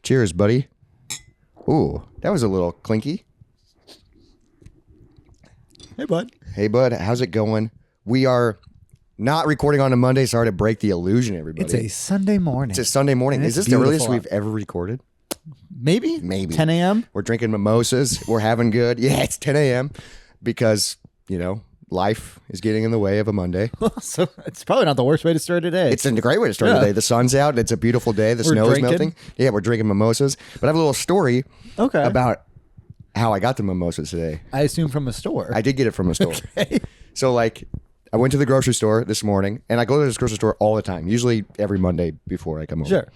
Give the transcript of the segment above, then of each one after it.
Cheers, buddy. Ooh, that was a little clinky. Hey, bud. Hey, bud. How's it going? We are not recording on a Monday. Sorry to break the illusion, everybody. It's a Sunday morning. It's a Sunday morning. Is this the earliest we've ever recorded? Maybe. 10 a.m.? We're drinking mimosas. We're having good. Yeah, it's 10 a.m. because, life is getting in the way of a Monday. So it's probably not the worst way to start a day. It's a great way to start the day. The sun's out. It's a beautiful day. The snow is melting. Yeah, we're drinking mimosas. But I have a little story about how I got the mimosas today. I assume from a store. I did get it from a store. Okay. So, I went to the grocery store this morning, and I go to this grocery store all the time, usually every Monday before I come home. Sure.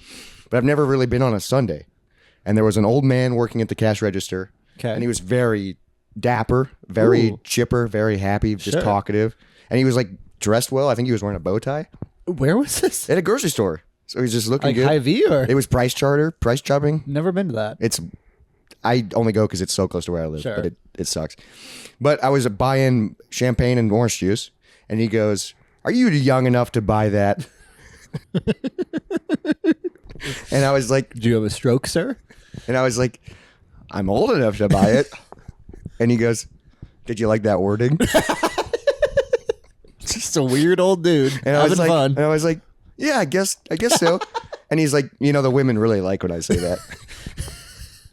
But I've never really been on a Sunday. And there was an old man working at the cash register. Okay. And he was very dapper, very chipper, very happy, just talkative. And he was dressed well. I think he was wearing a bow tie. Where was this? At a grocery store. So he's just looking good. Hy-Vee or? It was price shopping. Never been to that. I only go because it's so close to where I live, sure. but it sucks. But I was buying champagne and orange juice, and he goes, "Are you young enough to buy that?" And I was like, "Do you have a stroke, sir?" And I was like, "I'm old enough to buy it." And he goes, "Did you like that wording?" Just a weird old dude. And I was like, fun. And I was like, "Yeah, I guess so." And he's like, the women really like when I say that.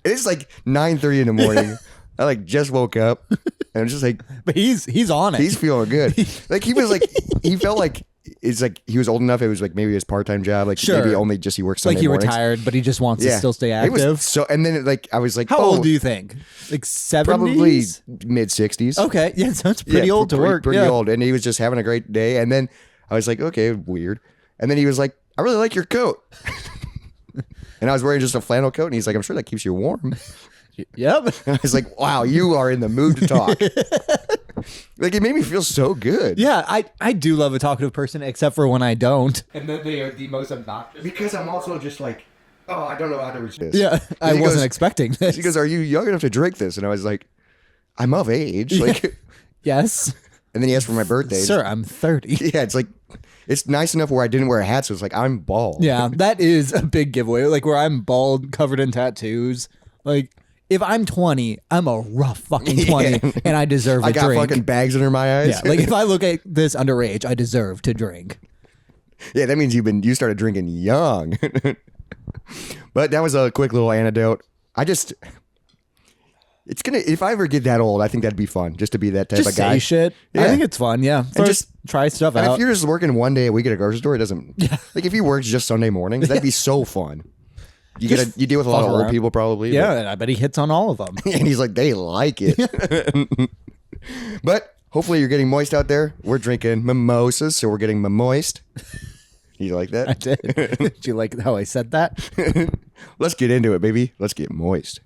It's 9:30 in the morning. I just woke up, and I'm just but he's on it. He's feeling good. He was he felt like it's he was old enough. It was maybe his part-time job. Sure. Maybe only just he works Sunday he mornings. retired, but he just wants to still stay active. It was and then I was like, how old do you think? 70s? Probably mid-60s. Okay, yeah, sounds pretty old to work. Pretty old, and he was just having a great day. And then I was like, okay, weird. And then he was like, I really like your coat. And I was wearing just a flannel coat, and he's like, I'm sure that keeps you warm. Yep. And I was like, wow, you are in the mood to talk. It made me feel so good. Yeah, I do love a talkative person, except for when I don't. And then they are the most obnoxious. Because I'm also just I don't know how to reach this. Yeah, I wasn't expecting this. He goes, are you young enough to drink this? And I was like, I'm of age. Yes. And then he asked for my birthday. Sir, I'm 30. Yeah, it's nice enough where I didn't wear a hat, so it's I'm bald. Yeah, that is a big giveaway. Where I'm bald, covered in tattoos. If I'm 20, I'm a rough fucking 20, and I deserve a drink. I got fucking bags under my eyes. Yeah, if I look at this underage, I deserve to drink. Yeah, that means you started drinking young. But that was a quick little anecdote. If I ever get that old, I think that'd be fun, just to be that type of guy. Say shit. Yeah. I think it's fun, yeah. And just try stuff out. And if you're just working one day a week at a grocery store, it doesn't... Yeah. If he works just Sunday mornings, that'd be so fun. You deal with a lot of old people probably. Yeah, and I bet he hits on all of them. And he's like, they like it. But hopefully you're getting moist out there. We're drinking mimosas, so we're getting moist. You like that? I did. Did you like how I said that? Let's get into it, baby. Let's get moist.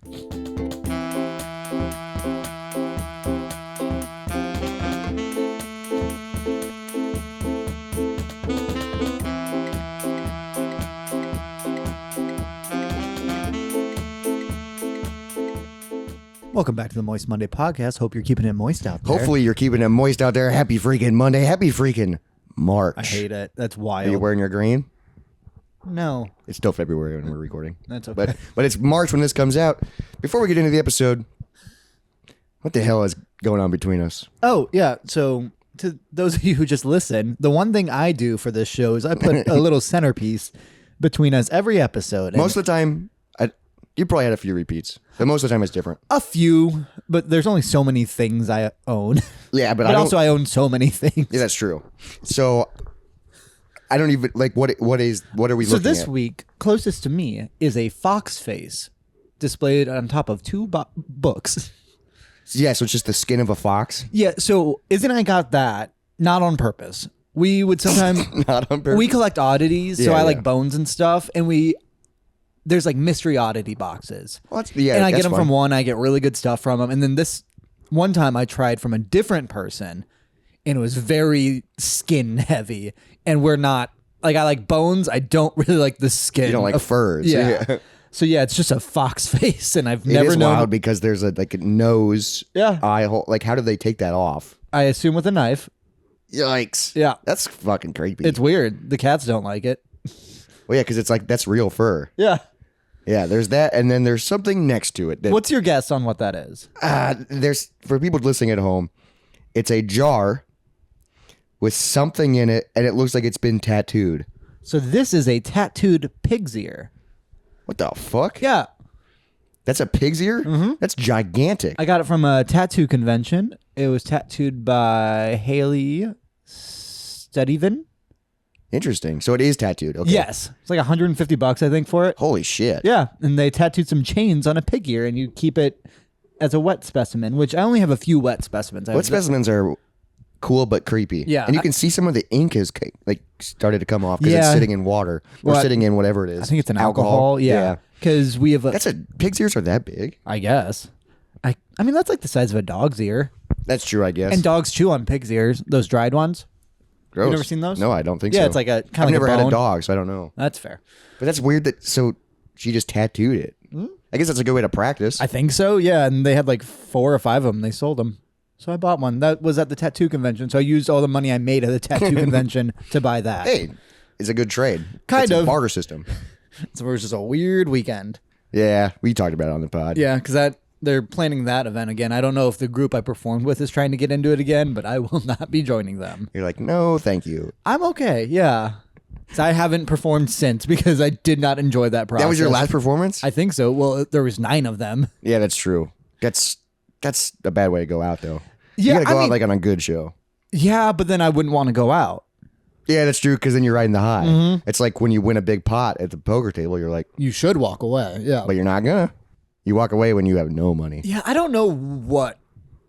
Welcome back to the Moist Monday podcast. Hope you're keeping it moist out there. Hopefully you're keeping it moist out there. Happy freaking Monday. Happy freaking March. I hate it. That's wild. Are you wearing your green? No. It's still February when we're recording. That's okay. But it's March when this comes out. Before we get into the episode, what the hell is going on between us? Oh, yeah. So to those of you who just listen, the one thing I do for this show is I put a little centerpiece between us every episode. Most of the time, you probably had a few repeats. But most of the time it's different. A few, but there's only so many things I own. Yeah, but I own so many things. Yeah, that's true. So I don't even what are we looking at? So this week, closest to me is a fox face displayed on top of two books. Yeah, so it's just the skin of a fox. Yeah, so Izzy and I got that not on purpose. We would sometimes not on purpose. We collect oddities, so I like bones and stuff, and there's mystery oddity boxes. Well, and I get them from one. I get really good stuff from them. And then this one time I tried from a different person, and it was very skin heavy. And we're not I like bones. I don't really like the skin. You don't like furs. Yeah. So yeah, it's just a fox face, and I've never known. It is wild because there's a nose, eye hole. How do they take that off? I assume with a knife. Yikes! Yeah, that's fucking creepy. It's weird. The cats don't like it. Well, yeah, because it's that's real fur. Yeah. Yeah, there's that, and then there's something next to it. What's your guess on what that is? There's for people listening at home, it's a jar with something in it, and it looks like it's been tattooed. So this is a tattooed pig's ear. What the fuck? Yeah. That's a pig's ear? Mm-hmm. That's gigantic. I got it from a tattoo convention. It was tattooed by Haley Studiven. Interesting. So it is tattooed. Okay. Yes. It's like $150, I think, for it. Holy shit. Yeah. And they tattooed some chains on a pig ear, and you keep it as a wet specimen, which I only have a few wet specimens. Wet specimens are cool but creepy. Yeah. And you can see some of the ink has started to come off because it's sitting in water or sitting in whatever it is. I think it's an alcohol. Yeah. Because we have pig's ears are that big? I guess. I mean, that's like the size of a dog's ear. That's true, I guess. And dogs chew on pig's ears, those dried ones. Gross. You never seen those? No, I don't think so. Yeah, it's like a kind of. I've never had a dog, so I don't know. That's fair. But that's weird that so she just tattooed it. I guess that's a good way to practice. I think so. Yeah, and they had like 4 or 5 of them. They sold them, so I bought one. That was at the tattoo convention. So I used all the money I made at the tattoo convention to buy that. Hey, it's a good trade. Kind it's of a barter system. So it was just a weird weekend. Yeah, we talked about it on the pod. Yeah, because they're planning that event again. I don't know if the group I performed with is trying to get into it again, but I will not be joining them. You're like, no, thank you. I'm okay. Yeah. So I haven't performed since because I did not enjoy that process. That was your last performance? I think so. Well, there was 9 of them. Yeah, that's true. That's a bad way to go out, though. Yeah, you gotta go out like on a good show. Yeah, but then I wouldn't want to go out. Yeah, that's true, because then you're riding the high. Mm-hmm. It's like when you win a big pot at the poker table, you're like... You should walk away, yeah. But you're not gonna. You walk away when you have no money. Yeah, I don't know what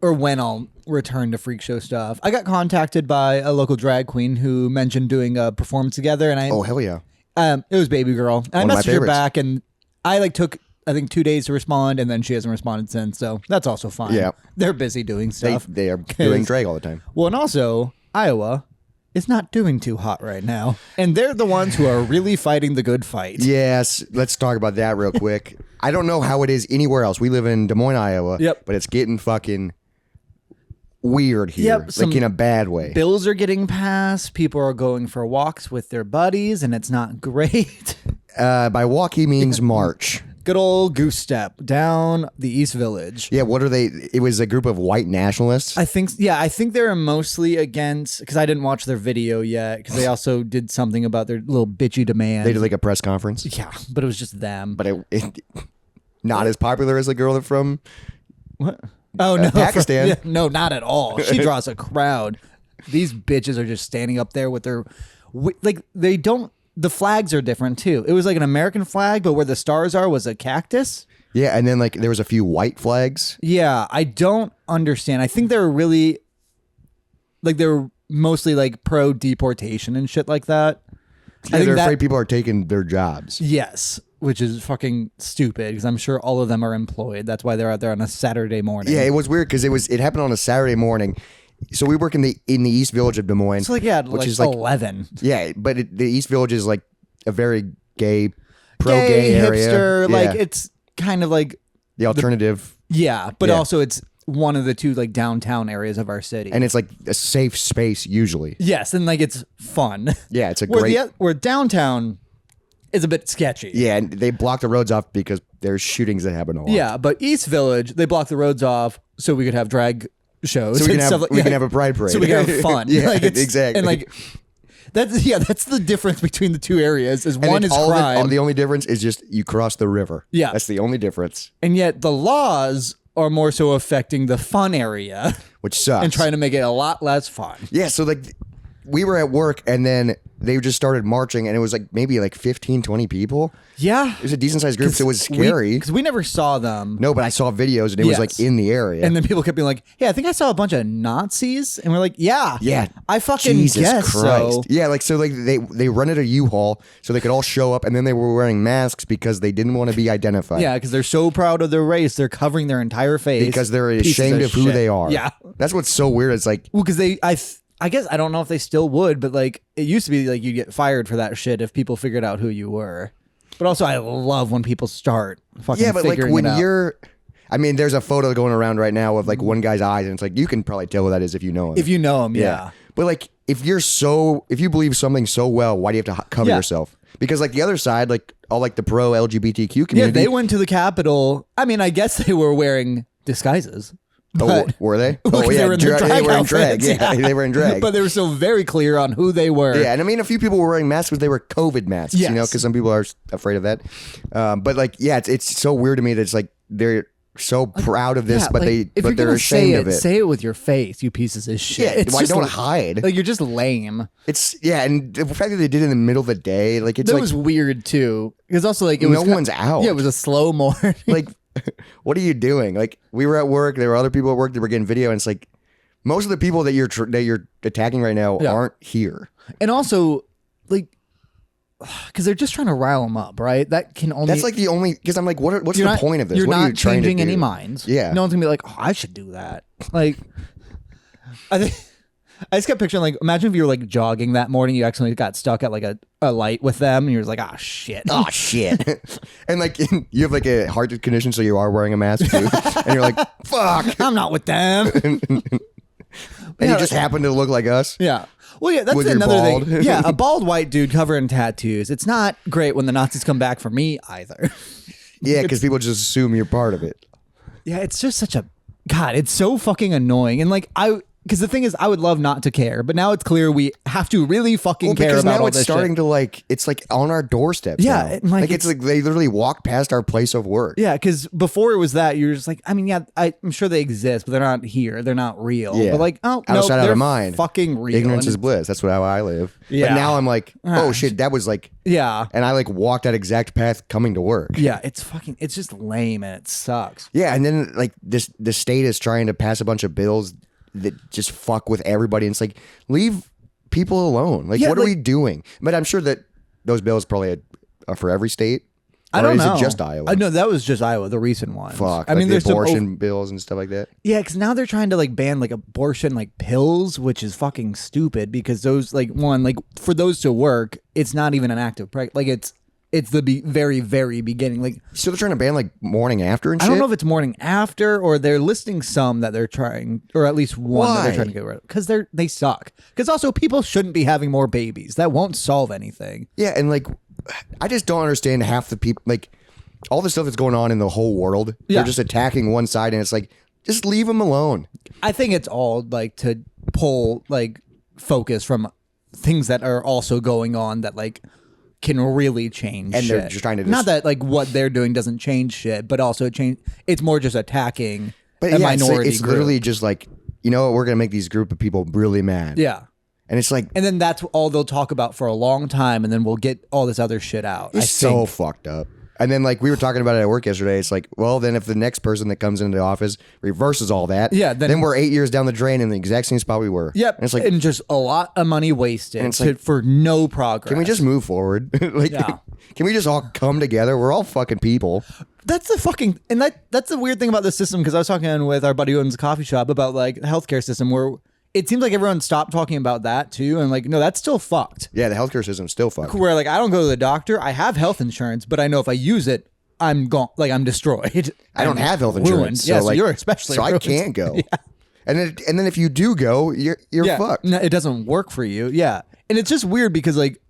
or when I'll return to freak show stuff. I got contacted by a local drag queen who mentioned doing a performance together, and Oh, hell yeah. It was Baby Girl. And I One of my messaged her favorites. back, and I took, I think, 2 days to respond, and then she hasn't responded since, so that's also fine. Yeah. They're busy doing stuff. They are doing drag all the time. Well, and also, Iowa is not doing too hot right now. And they're the ones who are really fighting the good fight. Yes, let's talk about that real quick. I don't know how it is anywhere else. We live in Des Moines, Iowa. Yep. But it's getting fucking weird here. Yep, Like in a bad way. Bills are getting passed. People are going for walks with their buddies, and it's not great. By walk, he means march. Good old goose step down the East Village. Yeah, what are they? It was a group of white nationalists. I think they were mostly against, because I didn't watch their video yet, because they also did something about their little bitchy demands. They did like a press conference. Yeah, but it was just them. But it not as popular as the girl from What? Oh, no. Pakistan. Yeah, no, not at all. She draws a crowd. These bitches are just standing up there with their... they don't... The flags are different, too. It was like an American flag, but where the stars are was a cactus. Yeah, and then there was a few white flags. Yeah, I don't understand. I think they're really... they're mostly pro-deportation and shit like that. Yeah, they're afraid people are taking their jobs. Yes, which is fucking stupid because I'm sure all of them are employed. That's why they're out there on a Saturday morning. Yeah, it was weird because it happened on a Saturday morning. So we work in the East Village of Des Moines. So which is 11. Yeah, but the East Village is like a very gay, pro-gay area. Hipster, Yeah. it's kind of like the alternative. but also it's one of the 2 downtown areas of our city. And it's like a safe space usually. Yes, and it's fun. Yeah, it's a great... Where downtown is a bit sketchy. Yeah, and they block the roads off because there's shootings that happen a lot. Yeah, but East Village, they block the roads off so we could have drag shows. So we and can stuff we can have a pride parade. So we can have fun. Yeah, exactly. And that's the difference between the 2 areas. Is one is crime. The only difference is just you cross the river. Yeah. That's the only difference. And yet the laws are more so affecting the fun area. Which sucks. And trying to make it a lot less fun. Yeah, so we were at work and then they just started marching and it was maybe 15, 20 people. Yeah. It was a decent sized group, so it was scary. Because we never saw them. No, but I saw videos and it was in the area. And then people kept being like, hey, I think I saw a bunch of Nazis. And we're like, yeah. Yeah. I fucking Jesus guess Christ. so. Yeah, they rented a U-Haul so they could all show up and then they were wearing masks because they didn't want to be identified. Yeah, because they're so proud of their race, they're covering their entire face. Because they're ashamed of who shit. they are. Yeah. That's what's so weird. It's well, because I guess I don't know if they still would, but it used to be you'd get fired for that shit if people figured out who you were. But also, I love when people start fucking figuring when it out. you're, there's a photo going around right now of one guy's eyes, and it's you can probably tell who that is if you know him. If you know him, yeah. But if you believe something so well, why do you have to cover yourself? Because like the other side, like all like the pro LGBTQ community. Yeah, they went to the Capitol. I mean, I guess they were wearing disguises. Oh, were they? Oh, yeah, they were in their they were in drag. outfits, Yeah, they were in drag. But they were still very clear on who they were. Yeah, and I mean, a few people were wearing masks because they were COVID masks, Yes. you know, because some people are afraid of that. But like, yeah, it's so weird to me that it's like they're so proud of this, Yeah, but like, they're ashamed of it. Say it with your face, you pieces of shit. Yeah, why don't hide? Like, you're just lame. It's and the fact that they did it in the middle of the day, like it's That like was weird too. Because also like it was one's out. Yeah, it was a slow morning. Like, what are you doing? Like, we were at work. There were other people at work that were getting video, and it's like most of the people that you're attacking right now aren't here. And also, like, because they're just trying to rile them up, right? That can only. That's like the only. Because I'm like, what's the point of this? You're what are not you trying changing to do? any minds. Yeah. No one's gonna be like, oh, I should do that. Like, I think. I just kept picturing, like, imagine if you were like jogging that morning, you accidentally got stuck at like a light with them, and you're just like, oh shit, oh shit, and like you have like a heart condition, so you are wearing a mask too, and you're like, fuck, I'm not with them. and you just happen to look like us. Yeah. Well, yeah, that's With your another bald. thing. Yeah, a bald white dude covered in tattoos. It's not great when the Nazis come back for me either. Yeah, because people just assume you're part of it. Yeah, it's just such a God. It's so fucking annoying, and like because the thing is, I would love not to care, but now it's clear we have to really fucking care because about now all it's this starting shit. to like it's like on our doorsteps. Yeah, now. and, like, it's like they literally walk past our place of work. Yeah, because before it was that you're just like, I mean, yeah, I'm sure they exist, but they're not here. They're not real. Yeah. But like, oh, Out of no, sight, out of they're mind. fucking real. Ignorance And is bliss. That's how I live. Yeah. But now I'm like, oh shit, that was like, yeah, and I like walked that exact path coming to work. yeah, it's just lame and it sucks. Yeah, and then like the state is trying to pass a bunch of bills that just fuck with everybody. And it's like, leave people alone. Like, Yeah, what are like- we doing? But I'm sure that those bills probably are for every state. I Or don't is know. it just Iowa? I know that was just Iowa, the recent one. Fuck. I mean, the there's some abortion bills and stuff like that. yeah, because now they're trying to like ban like abortion like pills, which is fucking stupid because those like like for those to work, it's not even an active like it's the very very beginning. Like So they're trying to ban like morning after and shit? I don't know if it's morning after or they're listing some that they're trying, or at least one that they're Why? trying to get rid of because they suck. Because also people shouldn't be having more babies. That won't solve anything. Yeah, and like, I just don't understand half the people, like, all the stuff that's going on in the whole world. Yeah. They're just attacking one side, and it's like, just leave them alone. I think it's all like to pull like focus from things that are also going on that like can really change And shit. they're just trying to not that like what they're doing doesn't change shit, but also it's more just attacking a yeah, minority it's group. literally just like, you know what, we're going to make these group of people really mad. Yeah. And it's like, And then that's all they'll talk about for a long time, and then we'll get all this other shit out. it's so fucked up. And then, like, we were talking about it at work yesterday. It's like, well, then if the next person that comes into the office reverses all that, Yeah, then we're 8 years down the drain in the exact same spot we were. Yep. And it's like, and just a lot of money wasted it's like, for no progress. can we just move forward? Like, Yeah. can we just all come together? We're all fucking people. That's the fucking and that's the weird thing about the system, because I was talking with our buddy who owns a coffee shop about like the healthcare system where it seems like everyone stopped talking about that too, and like no, that's still fucked. Yeah, the healthcare system's still fucked. Where like I don't go to the doctor, I have health insurance, but I know if I use it, I'm gone. Like I'm destroyed. I don't I'm have health ruined. insurance. Yeah, So, so like, you're especially so I ruined. can't go. And then if you do go, you're Yeah, fucked. no, it doesn't work for you. Yeah, and it's just weird because like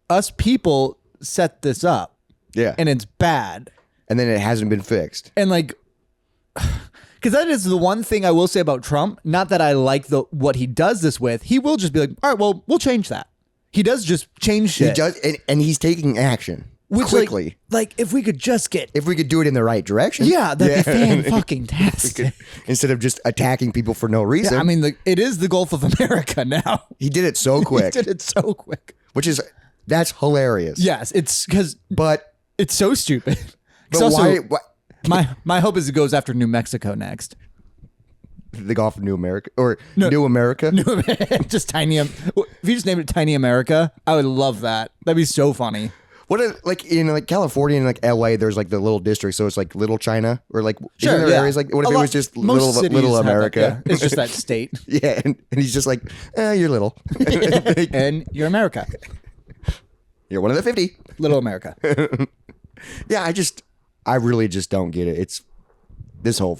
us people set this up, Yeah. and it's bad. And then it hasn't been fixed. And like, because that is the one thing I will say about Trump. Not that I like what he does this with. He will just be like, all right, well, we'll change that. He does just change shit. He does, and he's taking action quickly. Like if we could just get, if we could do it in the right direction. yeah, that'd be fan-fucking-tastic. Instead of just attacking people for no reason. Yeah, I mean, it is the Gulf of America now. He did it so quick. He did it so quick. That's hilarious. Yes, it's because But it's so stupid. but Also, why my hope is it goes after New Mexico next. the Gulf of New America or New America? Just tiny. If you just named it Tiny America, I would love that. That'd be so funny. What if, like in like California and like LA, there's like the little district, so it's like Little China or like Sure, isn't there yeah. areas like what if A it lot- was just most cities little have that, America? yeah. It's just that state. Yeah, and he's just like, you're little. And you're America. You're one of the 50. Little America. Yeah, I really just don't get it. It's this whole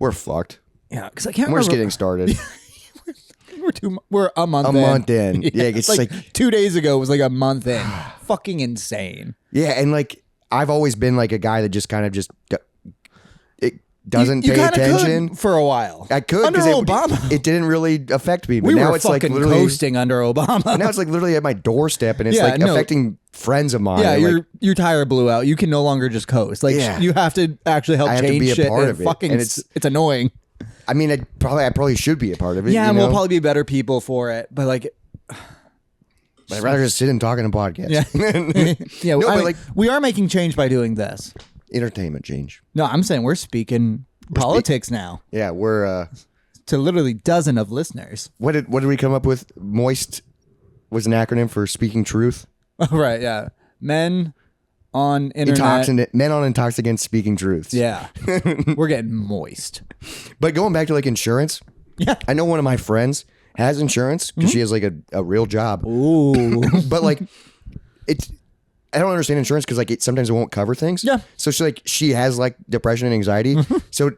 we're fucked. Yeah, because I can't We're just remember. getting started. We're a month in. A month in. Yeah, it's like 2 days ago was like a month in. Fucking insane. Yeah, and like I've always been like a guy that just kind of just it doesn't you pay attention could for a while. I could under Obama. It didn't really affect me. But We now were it's like fucking literally coasting under Obama. now it's like literally at my doorstep, and it's like affecting friends of mine. Yeah, and your tire blew out. You can no longer just coast. Like you have to actually help I have to change be a shit. part of it. Fucking, And it's annoying. I mean, I probably should be a part of it. Yeah, you and know? we'll probably be better people for it. But like, But I'd rather just sit and talk in a podcast. Yeah, No, I but mean, like we are making change by doing this. entertainment change. No, I'm saying we're speaking politics now Yeah, we're to literally dozen of listeners. what did we come up with? Moist was an acronym for speaking truth. Oh, right, yeah. Men on internet. Men on intoxicants speaking truths. Yeah. We're getting moist. But going back to like insurance, Yeah. I know one of my friends has insurance because she has like a real job. Ooh. But like I don't understand insurance because like sometimes it won't cover things. Yeah. So she has like depression and anxiety. So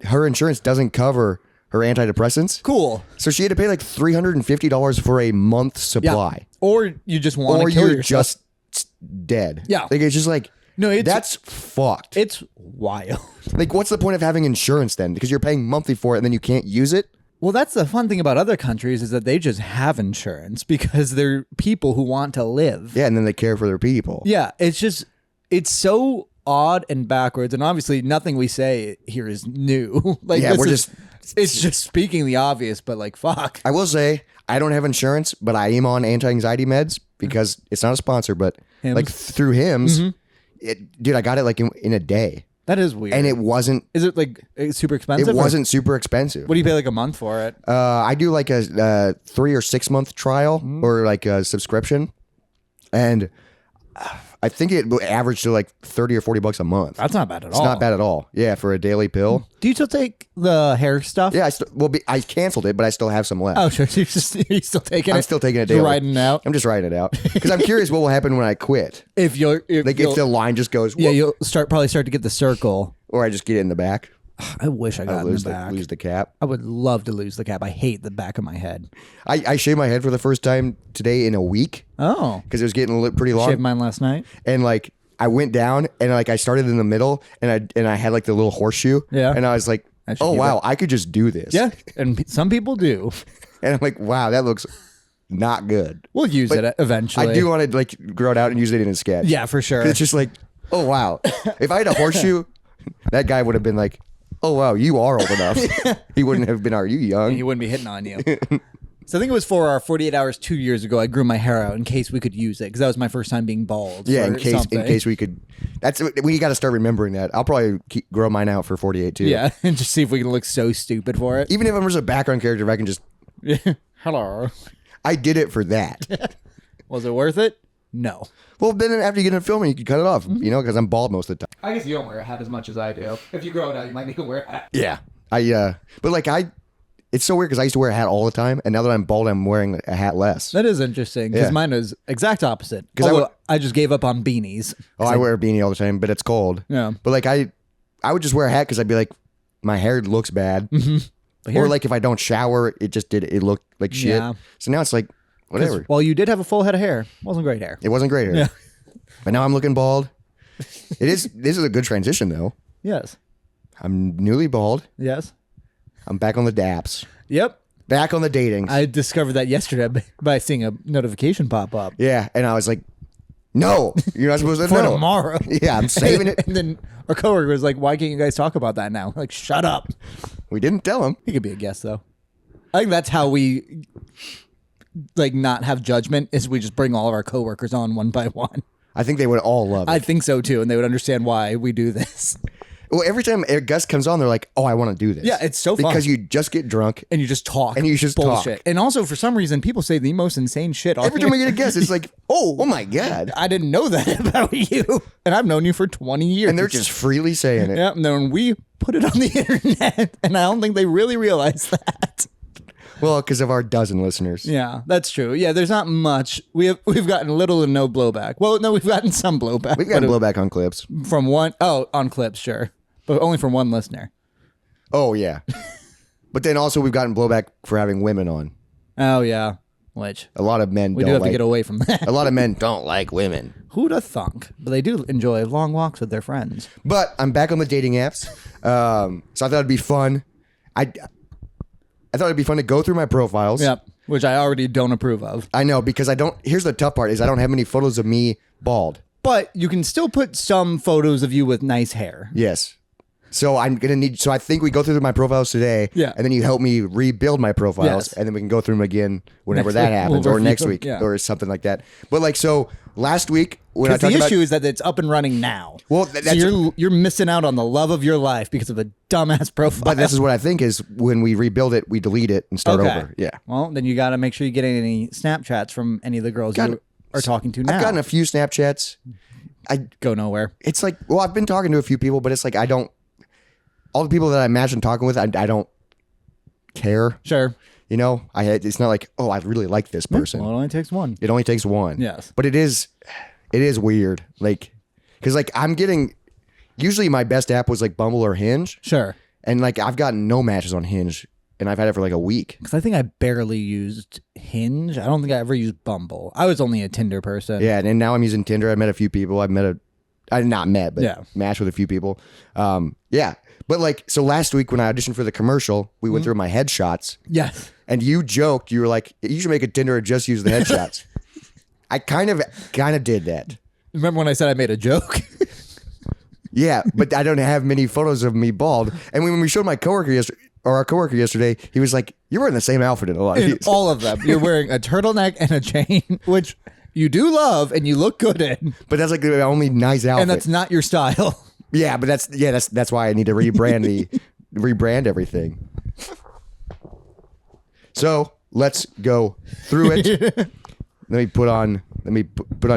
her insurance doesn't cover her antidepressants. Cool. So she had to pay like $350 for a month supply. Yeah. Or you just want Or to kill you're yourself. just dead. Yeah. Like it's just like No, that's fucked. It's wild. Like what's the point of having insurance then? Because you're paying monthly for it and then you can't use it. Well, that's the fun thing about other countries is that they just have insurance because they're people who want to live. Yeah, and then they care for their people. Yeah, it's so odd and backwards, and obviously nothing we say here is new. Like Yeah, it's just speaking the obvious, but like fuck. I will say I don't have insurance, but I am on anti-anxiety meds because it's not a sponsor, but Hims? like through Hims, dude, I got it like in a day. That is weird. And it wasn't. Is it like super expensive? It wasn't super expensive. What do you pay like a month for it? I do like a 3 or 6 month trial or like a subscription, and I think it averaged to like $30 or $40 a month. That's not bad at all. It's not bad at all. Yeah, for a daily pill. Do you still take the hair stuff? Yeah, I canceled it, but I still have some left. Oh, sure. You're still taking it? I'm still taking it Just daily. riding it out? I'm just writing it out because I'm curious what will happen when I quit. If If the line just goes, yeah, whoop, you'll probably start to get the circle. or I just get it in the back. I wish I got in the back. Lose the cap. I would love to lose the cap. I hate the back of my head. I shaved my head for the first time today in a week Oh. because it was getting pretty long. Shaved mine last night. And like I went down and like I started in the middle and I had like the little horseshoe. Yeah. And I was like, I should oh keep wow, I could just do this. Yeah. And some people do. And I'm like, wow, that looks not good. We'll use it eventually. I do want to like grow it out and use it in a sketch. Yeah, for sure. It's just like, oh wow. If I had a horseshoe, that guy would have been like, oh wow, you are old enough. He wouldn't have been, are you young? He wouldn't be hitting on you. So I think it was for our 48 hours 2 years ago. I grew my hair out in case we could use it because that was my first time being bald. Yeah, in case we could. That's we got to start remembering that. I'll probably grow mine out for 48 too. Yeah, and just see if we can look so stupid for it. Even if I'm just a background character, if I can just. Hello. I did it for that. Was it worth it? No. Well, then after you get in filming, you can cut it off. You know, because I'm bald most of the time. I guess you don't wear a hat as much as I do. If you grow it out, you might need to wear a hat. Yeah, but like it's so weird because I used to wear a hat all the time, and now that I'm bald, I'm wearing a hat less. That is interesting because Yeah. mine is exact opposite. 'Cause Although I just gave up on beanies. Oh, I wear a beanie all the time, but it's cold. Yeah. But like I would just wear a hat because I'd be like, my hair looks bad, But here- or like if I don't shower, it looked like shit. Yeah. So now it's like whatever. Well, you did have a full head of hair. Wasn't great hair. It wasn't great hair. Yeah. But now I'm looking bald. This is a good transition though. Yes. I'm newly bald. Yes. I'm back on the daps. Yep. Back on the datings. I discovered that yesterday by seeing a notification pop up. Yeah, and I was like, no, you're not supposed to For know. tomorrow. Yeah, I'm saving it. And then our coworker was like, why can't you guys talk about that now? Like, shut up. We didn't tell him. He could be a guest, though. I think that's how we, like, not have judgment, is we just bring all of our coworkers on one by one. I think they would all love it. I think so, too, and they would understand why we do this. Well, every time a guest comes on, they're like, oh, I want to do this. Yeah, it's so fun. Because you just get drunk. And you just talk. And you just bullshit. talk. And also, for some reason, people say the most insane shit. Every time we get a guest, it's like, oh my God. I didn't know that about you. And I've known you for 20 years. And they're just freely saying it. Yeah, and then we put it on the internet, and I don't think they really realize that. Well, because of our dozen listeners. Yeah, that's true. Yeah, there's not much. We've gotten little to no blowback. Well, no, we've gotten some blowback. We've gotten blowback on clips. From one, on clips, sure. But only from one listener. Oh, yeah. But then also we've gotten blowback for having women on. Oh, yeah. Which A lot of men we don't do have like. to get away from that. A lot of men don't like women. Who'd have thunk? But they do enjoy long walks with their friends. But I'm back on the dating apps, so I thought it'd be fun. I thought it'd be fun to go through my profiles. Yep. Which I already don't approve of. I know, because I don't. Here's the tough part: is I don't have many photos of me bald. But you can still put some photos of you with nice hair. Yes. So I'm gonna need. So I think we go through my profiles today. Yeah. And then you help me rebuild my profiles, Yes. and then we can go through them again whenever Next that week, happens, we'll or review next them, week, yeah. or something like that. But like, so last week when I Because the talked about, issue is that it's up and running now. Well, so that's- you're missing out on the love of your life because of a dumbass profile. but this is what I think is when we rebuild it, we delete it and start over. Yeah. Well, then you got to make sure you get any Snapchats from any of the girls you are talking to now. I've gotten a few Snapchats. Go nowhere. It's like, well, I've been talking to a few people, but it's like I don't. All the people that I imagine talking with, I don't care. Sure. You know, it's not like, oh, I really like this person. Well, it only takes one. It only takes one. Yes. But it is weird. Like, because like I'm getting, usually my best app was like Bumble or Hinge. Sure. And like I've gotten no matches on Hinge, and I've had it for like a week. Because I think I barely used Hinge. I don't think I ever used Bumble. I was only a Tinder person. Yeah. And now I'm using Tinder. I met a few people. I not met, but Yeah. matched with a few people. Yeah. But like, so last week when I auditioned for the commercial, we went through my headshots. Yes. And you joked, you were like, you should make a Tinder and just use the headshots. I kind of did that. Remember when I said I made a joke? Yeah, but I don't have many photos of me bald. And when we showed my coworker our coworker yesterday, he was like, "You're wearing the same outfit in a lot of In these." all of them. You're wearing a turtleneck and a chain, which you do love and you look good in. But that's like the only nice outfit. And that's not your style. Yeah, but that's why I need to rebrand everything. So let's go through it. Let me put on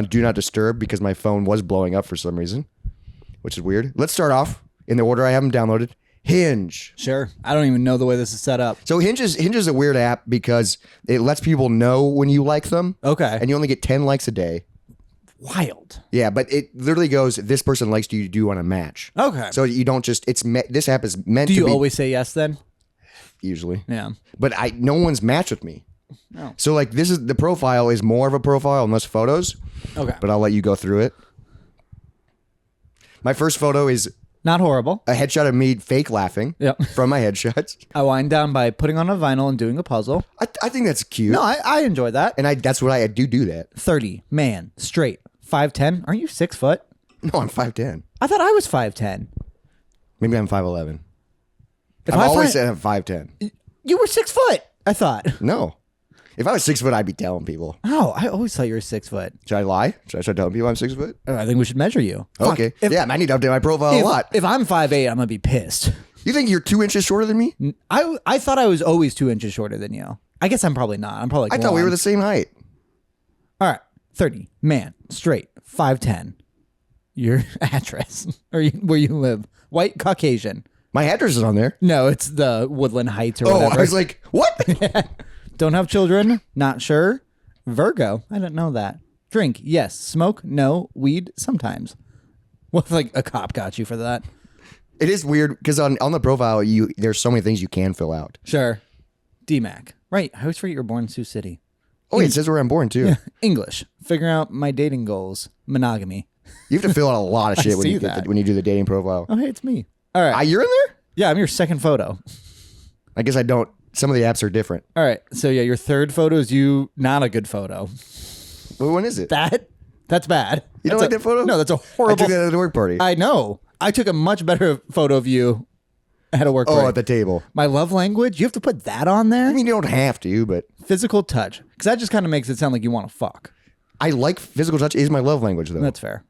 Do Not Disturb because my phone was blowing up for some reason, which is weird. Let's start off in the order I have them downloaded. Hinge. Sure. I don't even know the way this is set up. So Hinge is a weird app because it lets people know when you like them. Okay. And you only get 10 likes a day. Wild. Yeah, but it literally goes, this person likes you, do you want to match? Okay. So you don't just, this app is meant Do to you be. always say yes then? Usually. Yeah. But no one's matched with me. No. So like the profile is more of a profile and less photos. Okay. But I'll let you go through it. My first photo is Not horrible. a headshot of me fake laughing. Yep. From my headshots. I wind down by putting on a vinyl and doing a puzzle. I think that's cute. No, I enjoy that. And that's what I do that. 30, man, straight, 5'10". Aren't you 6 foot? No, I'm 5'10". I thought I was 5'10". Maybe I'm 5'11". If I've I always find- said I'm 5'10". You were 6 foot, I thought. No. If I was 6 foot, I'd be telling people. Oh, I always thought you were 6 foot. Should I lie? Should I start telling people I'm 6 foot? I think we should measure you. Fuck, Okay. If, Yeah, I need to update my profile a lot. If I'm 5'8", I'm going to be pissed. You think you're 2 inches shorter than me? I thought I was always 2 inches shorter than you. I guess I'm probably not. I'm probably I thought we were the same height. All right. 30, man, straight, 5'10". Your address, or where you live. White Caucasian. My address is on there. No, it's the Woodland Heights or Oh, whatever. I was like, what? Don't have children? Not sure. Virgo. I didn't know that. Drink? Yes. Smoke? No. Weed? Sometimes. What if like a cop got you for that? It is weird because on the profile, there's so many things you can fill out. Sure. DMAC. Right. I always forget you're born in Sioux City. Oh, it says where I'm born too. English. Figuring out my dating goals. Monogamy. You have to fill out a lot of shit when see you that. when you do the dating profile. Oh, hey, it's me. All right. You're in there? Yeah, I'm your second photo. I guess I don't. Some of the apps are different. All right. So yeah, your third photo is you. Not a good photo. What one is it? That's bad. You don't like that photo? No, that's a I horrible. took that at the work party. I know. I took a much better photo of you at a work party. at the table. My love language. You have to put that on there. I mean, you don't have to, but Physical touch, because that just kind of makes it sound like you want to fuck. I like physical touch. Is my love language though. That's fair.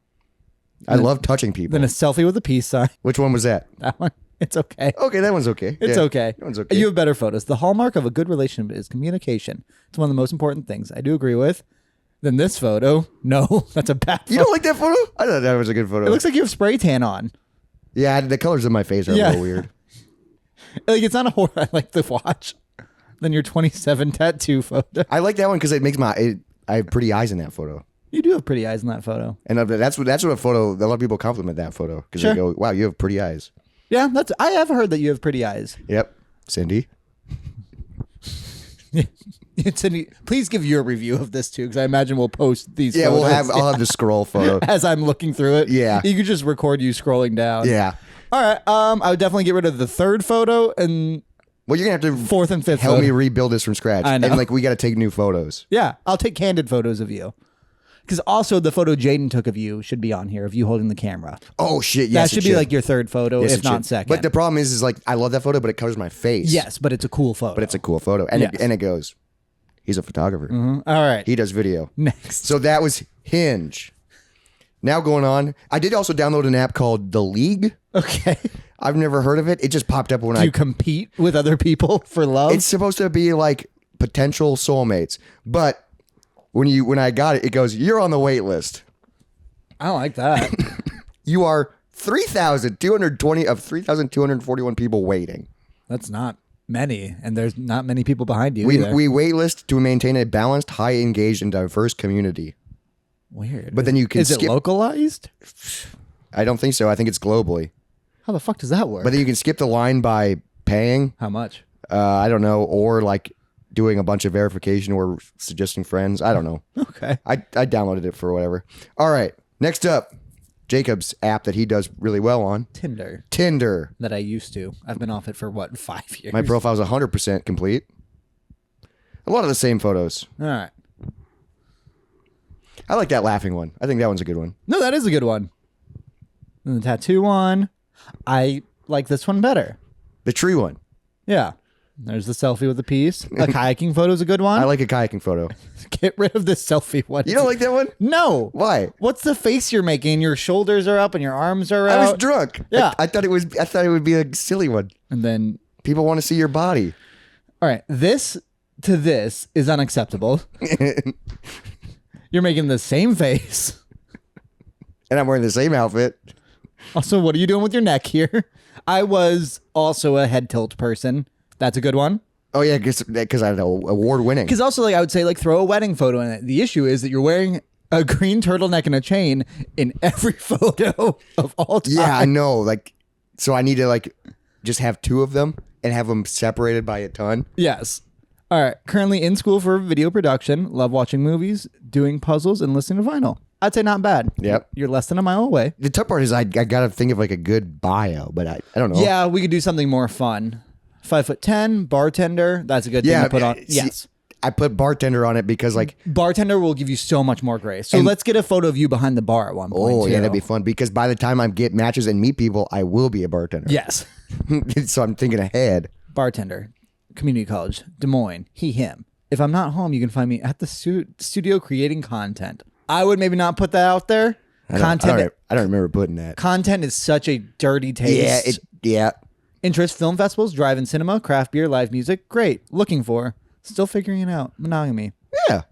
I love touching people. Then a selfie with a peace sign. Which one was that? That one. It's okay. Okay, that one's okay. It's Yeah, okay. That one's okay. You have better photos. The hallmark of a good relationship is communication. It's one of the most important things. I do agree with. Then this photo, no, that's a bad photo. You don't like that photo? I thought that was a good photo. It looks like you have spray tan on. Yeah, the colors of my face are a little weird. Like it's not a horror I like to watch. Then your 27 tattoo photo. I like that one because it makes I have pretty eyes in that photo. You do have pretty eyes in that photo. And that's what a photo. A lot of people compliment that photo because Sure. they go, "Wow, you have pretty eyes." Yeah, I have heard that you have pretty eyes. Yep, Cindy. Please give your review of this too, because I imagine we'll post these. Yeah, photos. I'll have the scroll photo as I'm looking through it. Yeah, you could just record you scrolling down. Yeah. All right. I would definitely get rid of the third photo and. Well, you're gonna have to fourth and fifth. Help me rebuild this from scratch. I know. And like we got to take new photos. Yeah, I'll take candid photos of you. Because also the photo Jaden took of you should be on here of you holding the camera. Oh shit! Yes, that should be like your third photo, if not second. But the problem is like I love that photo, but it covers my face. Yes, but it's a cool photo. And it goes. He's a photographer. Mm-hmm. All right. He does video. Next. So that was Hinge. Now going on, I did also download an app called The League. Okay. I've never heard of it. It just popped up when Do you compete with other people for love? It's supposed to be like potential soulmates, but when I got it, it goes, "You're on the wait list." I don't like that. You are 3,220 of 3,241 people waiting. That's not many, and there's not many people behind you. We wait list to maintain a balanced, high engaged, and diverse community. Weird. But then you can skip. Is it localized? I don't think so. I think it's globally. How the fuck does that work? But then you can skip the line by paying. How much? I don't know. Or like doing a bunch of verification or suggesting friends. I don't know. Okay. I downloaded it for whatever. All right. Next up, Jacob's app that he does really well on. Tinder. That I used to. I've been off it for 5 years? My profile's 100% complete. A lot of the same photos. All right. I like that laughing one. I think that one's a good one. No, that is a good one. And the tattoo one. I like this one better. The tree one. Yeah. There's the selfie with the piece. A kayaking photo is a good one. I like a kayaking photo. Get rid of this selfie one. You don't like that one? No. Why? What's the face you're making? Your shoulders are up and your arms are out. I was drunk. Yeah. I thought it would be a silly one. And then people want to see your body. All right. This to this is unacceptable. You're making the same face. And I'm wearing the same outfit. Also, what are you doing with your neck here? I was also a head tilt person. That's a good one. Oh, yeah, because I know award winning. Because also, like, I would say, like, throw a wedding photo in it. The issue is that you're wearing a green turtleneck and a chain in every photo of all time. Yeah, I know. Like, so I need to, like, just have two of them and have them separated by a ton. Yes. All right. Currently in school for video production. Love watching movies, doing puzzles, and listening to vinyl. I'd say not bad. Yep. You're less than a mile away. The tough part is I got to think of, like, a good bio, but I don't know. Yeah, we could do something more fun. 5'10", bartender. That's a good thing to put on. Yes. I put bartender on it because, like, bartender will give you so much more grace. So let's get a photo of you behind the bar at one point. Oh, yeah, that'd be fun because by the time I get matches and meet people, I will be a bartender. Yes. So I'm thinking ahead. Bartender, community college, Des Moines, he, him. If I'm not home, you can find me at the studio creating content. I would maybe not put that out there. I don't remember putting that. Content is such a dirty taste. Yeah. Interest, film festivals, drive-in cinema, craft beer, live music. Great. Looking for. Still figuring it out. Monogamy. Yeah.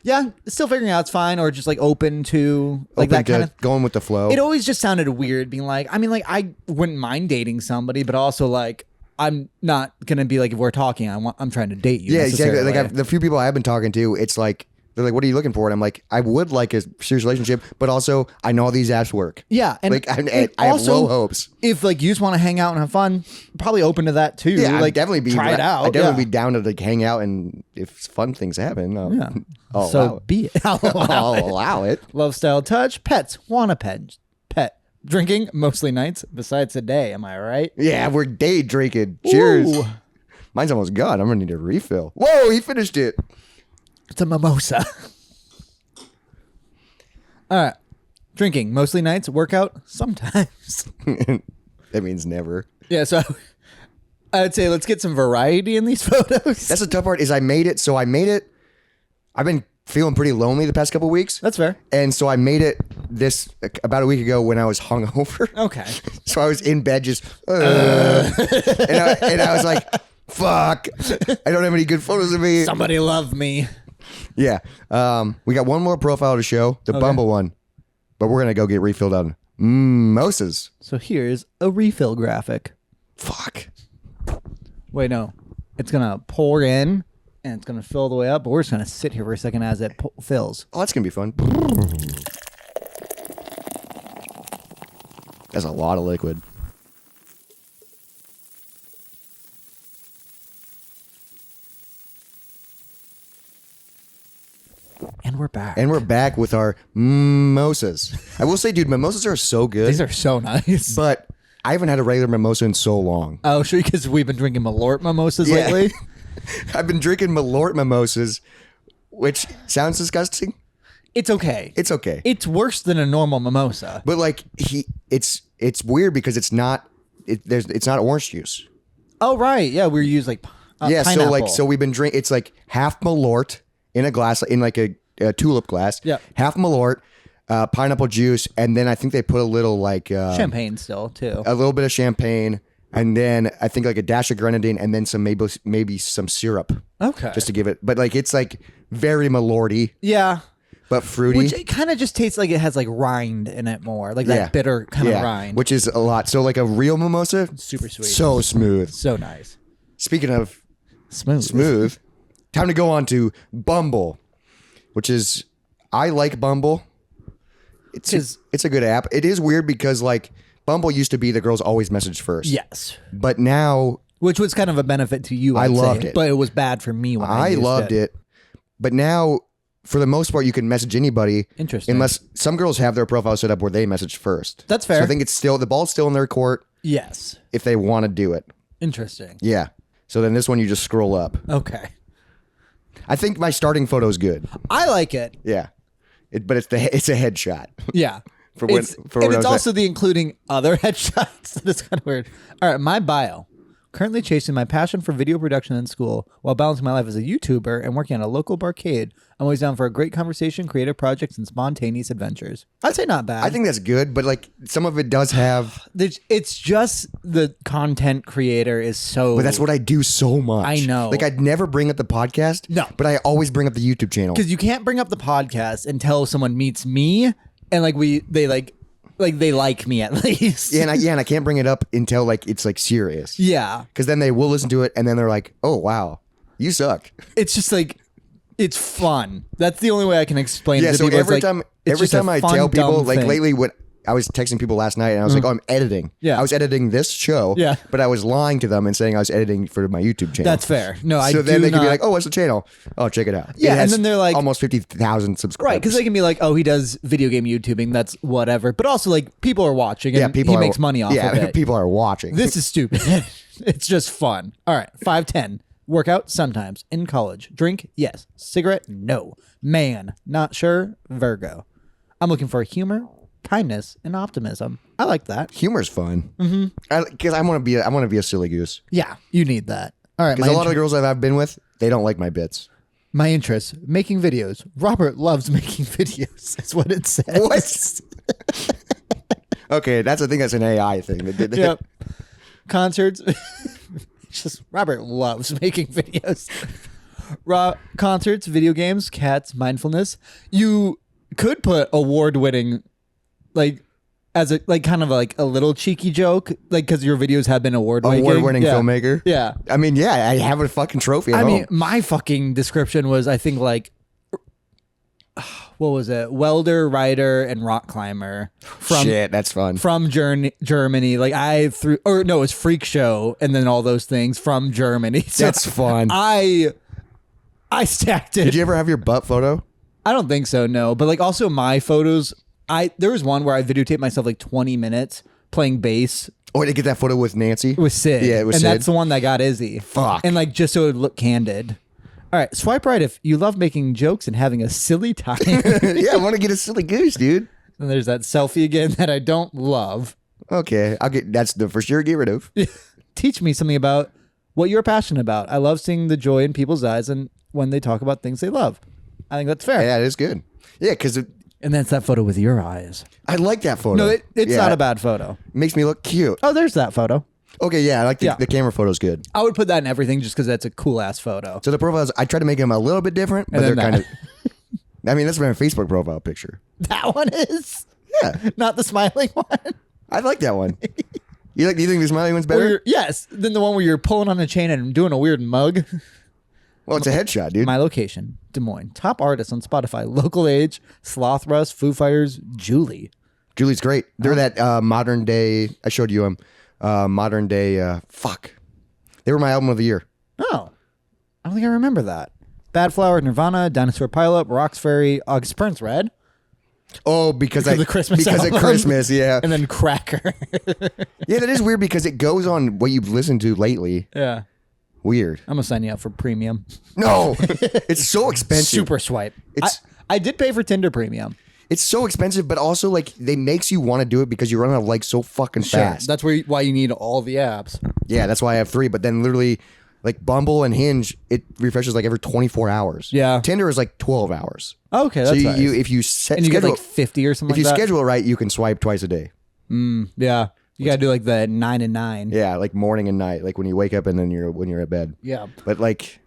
Yeah, still figuring it out. It's fine. Or just like open to like that kind of going with the flow. It always just sounded weird being like, I mean, like I wouldn't mind dating somebody, but also like I'm not gonna be like if we're talking, I'm trying to date you. Yeah, exactly. Like the few people I've been talking to, it's like they're like, "What are you looking for?" And I'm like, "I would like a serious relationship, but also I know all these apps work." Yeah, and like I have low hopes. If like you just want to hang out and have fun, probably open to that too. Yeah, like definitely try it out. I'd definitely be down to like hang out, and if fun things happen, I'll so allow it. Be it. I'll allow it. Love, style, touch, pets, want a pet, drinking mostly nights besides today. Am I right? Yeah, we're day drinking. Cheers. Ooh. Mine's almost gone. I'm gonna need a refill. Whoa, he finished it. It's a mimosa. All right. Drinking mostly nights, workout sometimes. That means never. Yeah, so I'd say let's get some variety in these photos. That's the tough part is I made it. I've been feeling pretty lonely the past couple of weeks. That's fair. And so I made it this about a week ago when I was hungover. Okay. So I was in bed just and I was like, fuck, I don't have any good photos of me. Somebody love me. Yeah. We got one more profile to show, the Bumble one. But we're going to go get refilled on Mimosas. So here's a refill graphic. Fuck. Wait, no. It's going to pour in and it's going to fill the way up, but we're just going to sit here for a second as it fills. Oh, that's going to be fun. That's a lot of liquid. we're back. And we're back with our mimosas. I will say, dude, mimosas are so good. These are so nice. But I haven't had a regular mimosa in so long. Oh, sure, because we've been drinking Malort mimosas lately. I've been drinking Malort mimosas, which sounds disgusting. It's okay. It's okay. It's worse than a normal mimosa. But like it's weird because it's not not orange juice. Oh right, yeah, we use like pineapple. So we've been drinking. It's like half Malort in a glass, in like a tulip glass. Yeah, half Malort, pineapple juice, and then I think they put a little like champagne still too. A little bit of champagne, and then I think like a dash of grenadine, and then some maybe some syrup. Okay, just to give it. But like it's like very Malorty. Yeah. But fruity. Which it kind of just tastes like it has like rind in it more. Like that bitter kind of rind. Which is a lot. So like a real mimosa. Super sweet. So smooth. So nice. Speaking of smooth. Time to go on to Bumble. Which is, I like Bumble. It's a good app. It is weird because like Bumble used to be the girls always message first. Yes. But now. Which was kind of a benefit to you. I loved it. But it was bad for me when I used loved it. But now, for the most part, you can message anybody. Interesting. Unless some girls have their profile set up where they message first. That's fair. So I think the ball's still in their court. Yes. If they want to do it. Interesting. Yeah. So then this one, you just scroll up. Okay. I think my starting photo is good. I like it. Yeah. But it's a headshot. Yeah. It's also the including other headshots. That's kind of weird. All right. My bio. Currently chasing my passion for video production in school while balancing my life as a YouTuber and working on a local barcade. I'm always down for a great conversation, creative projects, and spontaneous adventures. I'd say not bad. I think that's good, but like some of it does have... It's just the content creator is so... But that's what I do so much. I know. Like I'd never bring up the podcast. No. But I always bring up the YouTube channel. Because you can't bring up the podcast until someone meets me and they like me at least. Yeah, and I can't bring it up until like it's like serious. Yeah. Because then they will listen to it and then they're like, oh wow, you suck. It's just like it's fun. That's the only way I can explain it to so people. every time I tell people, like thing. lately when I was texting people last night and I was like, oh, I'm editing. Yeah. I was editing this show. Yeah. But I was lying to them and saying I was editing for my YouTube channel. That's fair. No, I So do then they not... could be like, oh, what's the channel? Oh, check it out. Yeah, It has and then they're like... almost 50,000 subscribers. Right, because they can be like, oh, he does video game YouTubing. That's whatever. But also like people are watching and he makes money off of it. People are watching. This is stupid. It's just fun. All right, 5'10". Workout sometimes. In college. Drink, yes. Cigarette, no. Man, not sure. Virgo. I'm looking for humor, kindness, and optimism. I like that. Humor's fun. Because I want to be a silly goose. Yeah, you need that. All right. Because a lot of the girls that I've been with, they don't like my bits. My interests, making videos. Robert loves making videos. That's what it says. What? Okay, I think that's an AI thing that did that. Yep. Concerts. Just Robert loves making videos. Concerts, video games, cats, mindfulness. You could put award-winning, like, as a like kind of like a little cheeky joke, like because your videos have been award-winning filmmaker. Yeah, I mean, yeah, I have a fucking trophy. At home. My fucking description was, I think, like, what was it? Welder, writer, and rock climber. Shit, that's fun. From Germany. Like it was Freak Show, and then all those things from Germany. So that's fun. I stacked it. Did you ever have your butt photo? I don't think so, no. But like also my photos, there was one where I videotaped myself like 20 minutes playing bass. Oh, to get that photo with Nancy? With Sid. Yeah, it was and Sid. That's the one that got Izzy. Fuck. And like just so it would look candid. All right, swipe right if you love making jokes and having a silly time. Yeah, I want to get a silly goose, dude. And there's that selfie again that I don't love. Okay, that's the for sure get rid of. Teach me something about what you're passionate about. I love seeing the joy in people's eyes and when they talk about things they love. I think that's fair. Yeah, it is good. Yeah, because and that's that photo with your eyes. I like that photo. No, it's not a bad photo. Makes me look cute. Oh, there's that photo. Okay, yeah, I like the camera photo's good. I would put that in everything just because that's a cool ass photo. So the profiles, I try to make them a little bit different, but they're kind of. I mean, that's my Facebook profile picture. That one is. Yeah, not the smiling one. I like that one. Do you think the smiling one's better? Yes, than the one where you're pulling on a chain and doing a weird mug. Well, it's a headshot, dude. My location, Des Moines. Top artists on Spotify. Local age, Sloth Rust, Foo Fighters, Julie. Julie's great. They're that modern day. I showed you them. Modern day. Fuck. They were my album of the year. Oh, I don't think I remember that. Bad Flower, Nirvana, Dinosaur Pileup, Rocks Fairy, August Burns Red. Oh, because of the Christmas album. of Christmas, yeah. And then Cracker. Yeah, that is weird because it goes on what you've listened to lately. Yeah. Weird. I'm going to sign you up for premium. No. It's so expensive. Super swipe. I did pay for Tinder premium. It's so expensive, but also like they makes you want to do it because you run out of likes so fucking fast. That's why you need all the apps. Yeah, that's why I have 3. But then literally, like Bumble and Hinge, it refreshes like every 24 hours. Yeah. Tinder is like 12 hours. Okay, so that's nice. if you set and you schedule, get like 50 or something. If you schedule it right, you can swipe twice a day. Yeah, you gotta do like the 9 and 9. Yeah, like morning and night, like when you wake up and then when you're at bed. Yeah, but like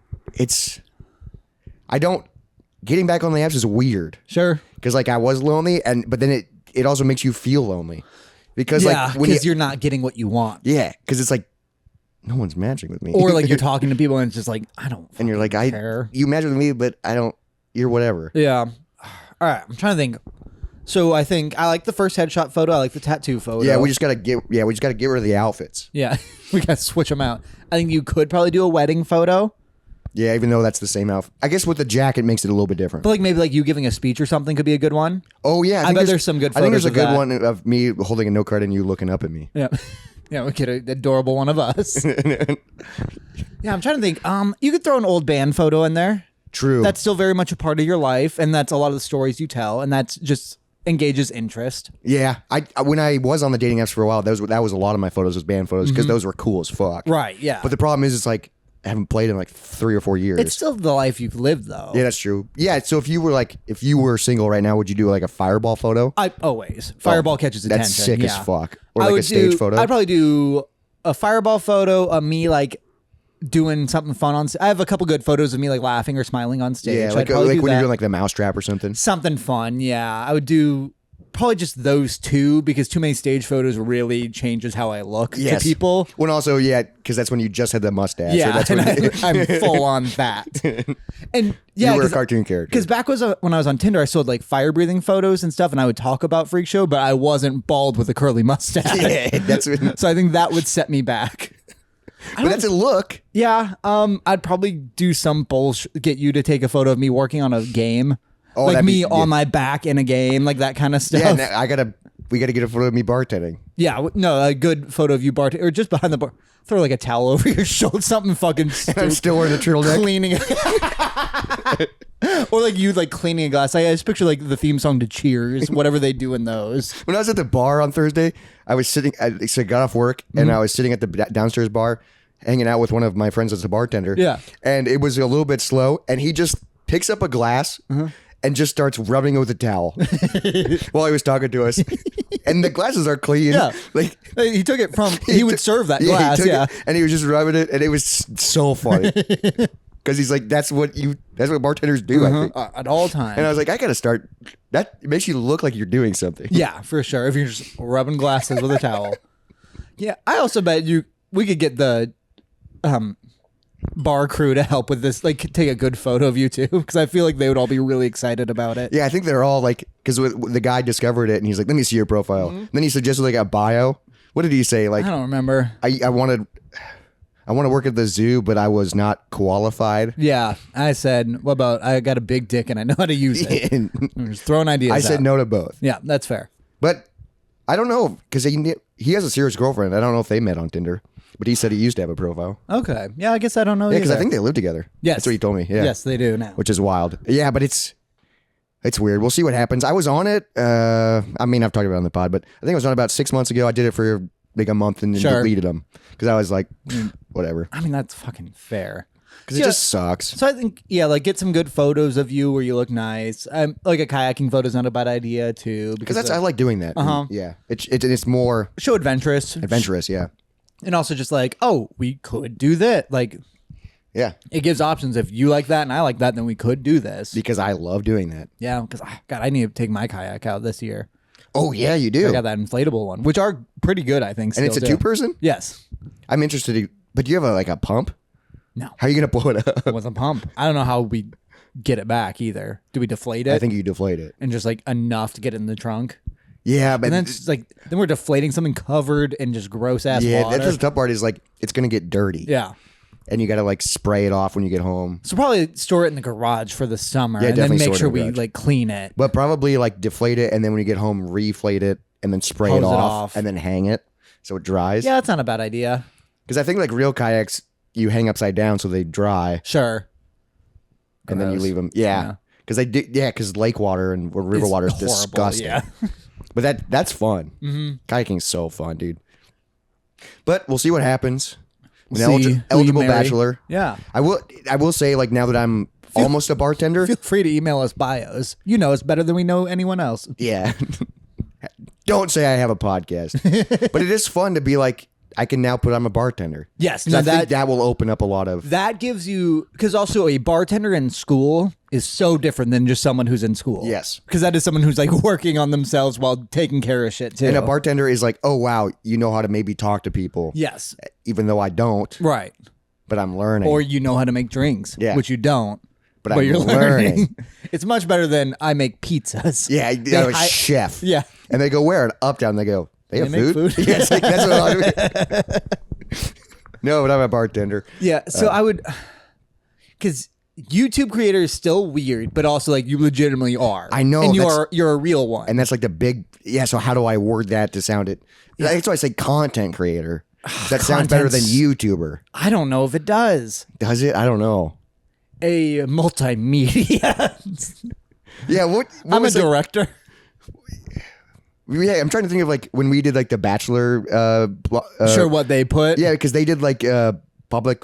getting back on the apps is weird. Sure. Because like I was lonely, but then it also makes you feel lonely. Because like when you're not getting what you want. Yeah, because it's like no one's matching with me. Or like you're talking to people and it's just like I don't. And you're like care. You match with me, but I don't. You're whatever. Yeah. All right, I'm trying to think. So I think I like the first headshot photo. I like the tattoo photo. Yeah, we just gotta get rid of the outfits. Yeah, we gotta switch them out. I think you could probably do a wedding photo. Yeah, even though that's the same outfit. I guess with the jacket makes it a little bit different. But like maybe like you giving a speech or something could be a good one. Oh yeah, I bet there's some good photos. I think there's a of good that. one of me holding a note card and you looking up at me. Yeah. Yeah, we get an adorable one of us. Yeah, I'm trying to think. You could throw an old band photo in there. True. That's still very much a part of your life, and that's a lot of the stories you tell, and that's just engages interest. Yeah, when I was on the dating apps for a while, that was a lot of my photos was band photos because those were cool as fuck. Right. Yeah. But the problem is, it's like I haven't played in like 3 or 4 years. It's still the life you've lived, though. Yeah, that's true. Yeah, so if you were single right now, would you do like a fireball photo? I always fireball catches attention. That's sick yeah. as fuck. Or like a stage photo. I'd probably do a fireball photo of me like doing something fun on. I have a couple good photos of me like laughing or smiling on stage. Yeah, like when you're doing like the mousetrap or something. Something fun. Yeah, I would do. Probably just those 2 because too many stage photos really changes how I look to people. Well, also, yeah, because that's when you just had the mustache. Yeah, so that's when I'm full on that. And yeah, you were a cartoon character. Because back when I was on Tinder, I sold like fire breathing photos and stuff, and I would talk about Freak Show, but I wasn't bald with a curly mustache. Yeah, so I think that would set me back. But that's a look. Yeah, I'd probably do some bullshit, get you to take a photo of me working on a game. Oh, like me on my back in a game, like that kind of stuff. Yeah, we gotta get a photo of me bartending. Yeah, no, a good photo of you bartending, or just behind the bar. Throw like a towel over your shoulder, something fucking stupid. I'm still wearing a turtleneck. Cleaning or like you like cleaning a glass. I just picture like the theme song to Cheers, whatever they do in those. When I was at the bar on Thursday, I was sitting, I got off work, and I was sitting at the downstairs bar, hanging out with one of my friends as a bartender. Yeah. And it was a little bit slow, and he just picks up a glass, and just starts rubbing it with a towel while he was talking to us. And the glasses are clean. Yeah. Like he took it from, he would serve that glass. He took Yeah. it, and he was just rubbing it, and it was so funny. Because he's like, that's what bartenders do, I think. At all times. And I was like, I got to start. That makes you look like you're doing something. Yeah, for sure. If you're just rubbing glasses with a towel. Yeah. I also bet we could get the bar crew to help with this, like take a good photo of you too, because I feel like they would all be really excited about it. Yeah, I think they're all like, because the guy discovered it and he's like, let me see your profile. Then he suggested like a bio. What did he say? Like, I don't remember. I want to work at the zoo, but I was not qualified. Yeah, I said, what about I got a big dick and I know how to use it. I'm just throwing ideas I said out. no to both. Yeah, that's fair. But I don't know, because he has a serious girlfriend. I don't know if they met on Tinder. But he said he used to have a profile. Okay. Yeah, I guess I don't know. Yeah, because I think they live together. Yes. That's what he told me. Yeah. Yes, they do now. Which is wild. Yeah, but it's weird. We'll see what happens. I was on it. I mean, I've talked about it on the pod, but I think I was on about 6 months ago. I did it for like a month and then deleted them because I was like, whatever. I mean, that's fucking fair. Because it just sucks. So I think, yeah, like get some good photos of you where you look nice. Like a kayaking photo is not a bad idea too. Because I like doing that. Yeah. It's more... Show adventurous. Adventurous, yeah. And also just like, oh, we could do that. Like, yeah, it gives options. If you like that and I like that, then we could do this. Because I love doing that. Yeah, because God, I need to take my kayak out this year. Oh yeah, you do. I got that inflatable one, which are pretty good, I think. And it's a 2-person? Yes. I'm interested. But do you have a pump? No. How are you gonna blow it up? With a pump. I don't know how we get it back either. Do we deflate it? I think you deflate it, and just like enough to get it in the trunk. Yeah, but and then it's like then we're deflating something covered in just gross ass water. That's the tough part. Is like it's gonna get dirty. Yeah. and you got to like spray it off when you get home. So probably store it in the garage for the summer, Yeah, and then definitely make store it in sure the we garage. like clean it. But probably like deflate it, and then when you get home, reflate it, and then spray Hose it it off, off. and then hang it so it dries. Yeah, that's not a bad idea. Because I think like real kayaks, you hang upside down so they dry, Sure. and then you Gross. leave them. Yeah. Because because lake water and river It's water is horrible, disgusting. Yeah. But that's fun. Mm-hmm. Kayaking's so fun, dude. But we'll see what happens. An See who you eligible marry. bachelor. Yeah. I will say, like, now that I'm almost a bartender. Feel free to email us bios. You know us better than we know anyone else. Yeah. Don't say I have a podcast. But it is fun to be like, I can now put I'm a bartender. Yes. 'Cause I think that will open up a lot of. That gives you, because also a bartender in school is so different than just someone who's in school. Yes. Because that is someone who's like working on themselves while taking care of shit too. And a bartender is like, oh, wow, you know how to maybe talk to people. Yes. Even though I don't. Right. But I'm learning. Or you know how to make drinks, Yeah. which you don't. But I'm you're learning. It's much better than I make pizzas. Yeah, I'm a chef. Yeah. And they go, where? And up, down. They go, they have make food? food? Yeah, it's like, that's what I No, but I'm a bartender. Yeah. So I would, because YouTube creator is still weird, but also like you legitimately are. I know, And that's- you're a real one. And that's like the big, so how do I word that to sound it? That's why I say content creator. That sounds better than Content's- YouTuber. I don't know if it does. Does it? I don't know. A multimedia. Yeah, what I'm a was like- director. Yeah, I'm trying to think of like when we did like the Bachelor. Sure, what they put. Yeah, because they did like not public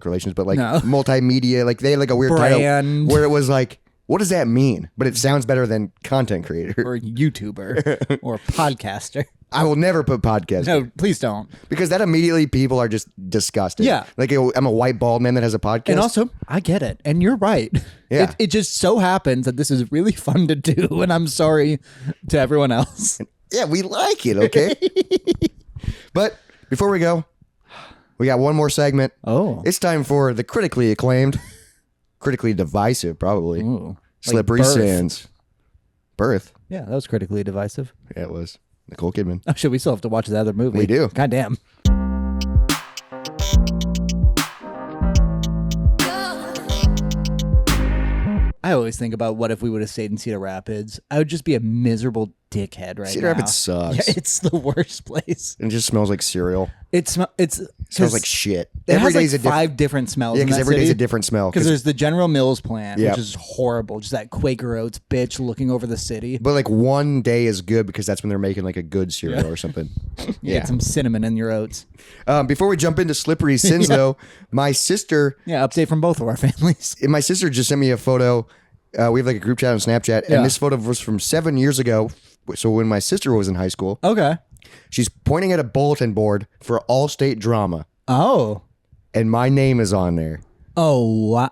relations, but like No. multimedia. Like they had like a weird Brand. title where it was like, what does that mean? But it sounds better than content creator. Or YouTuber or podcaster. I will never put podcast No, please don't. because that immediately people are just disgusted. Yeah. Like I'm a white bald man that has a podcast. And also, I get it. And you're right. Yeah. It just so happens that this is really fun to do. And I'm sorry to everyone else. yeah, we like it. Okay. But before we go, we got one more segment. Oh. It's time for the critically acclaimed, critically divisive, probably. Ooh. Slippery Like Birth. Sins. Birth. Yeah, that was critically divisive. Yeah, it was. Nicole Kidman. Oh, shit, we still have to watch the other movie. We do. God damn. I always think about what if we would have stayed in Cedar Rapids. I would just be a miserable dickhead right Cedar now. Rapids sucks. Yeah, it's the worst place. It just smells like cereal. It smells Smells like shit. It has like day's a five different smells. Yeah, in because that every day's city. a different smell. Because there's the General Mills plant, Yep. which is horrible. Just that Quaker Oats bitch looking over the city. But like one day is good because that's when they're making like a good cereal or something. You get some cinnamon in your oats. Before we jump into slippery sins, though, my sister Update from both of our families. just sent me a photo. We have like a group chat on Snapchat, Yeah. and this photo was from 7 years ago. So when my sister was in high school, Okay. she's pointing at a bulletin board for All-State Drama, Oh. and my name is on there. Oh, wow.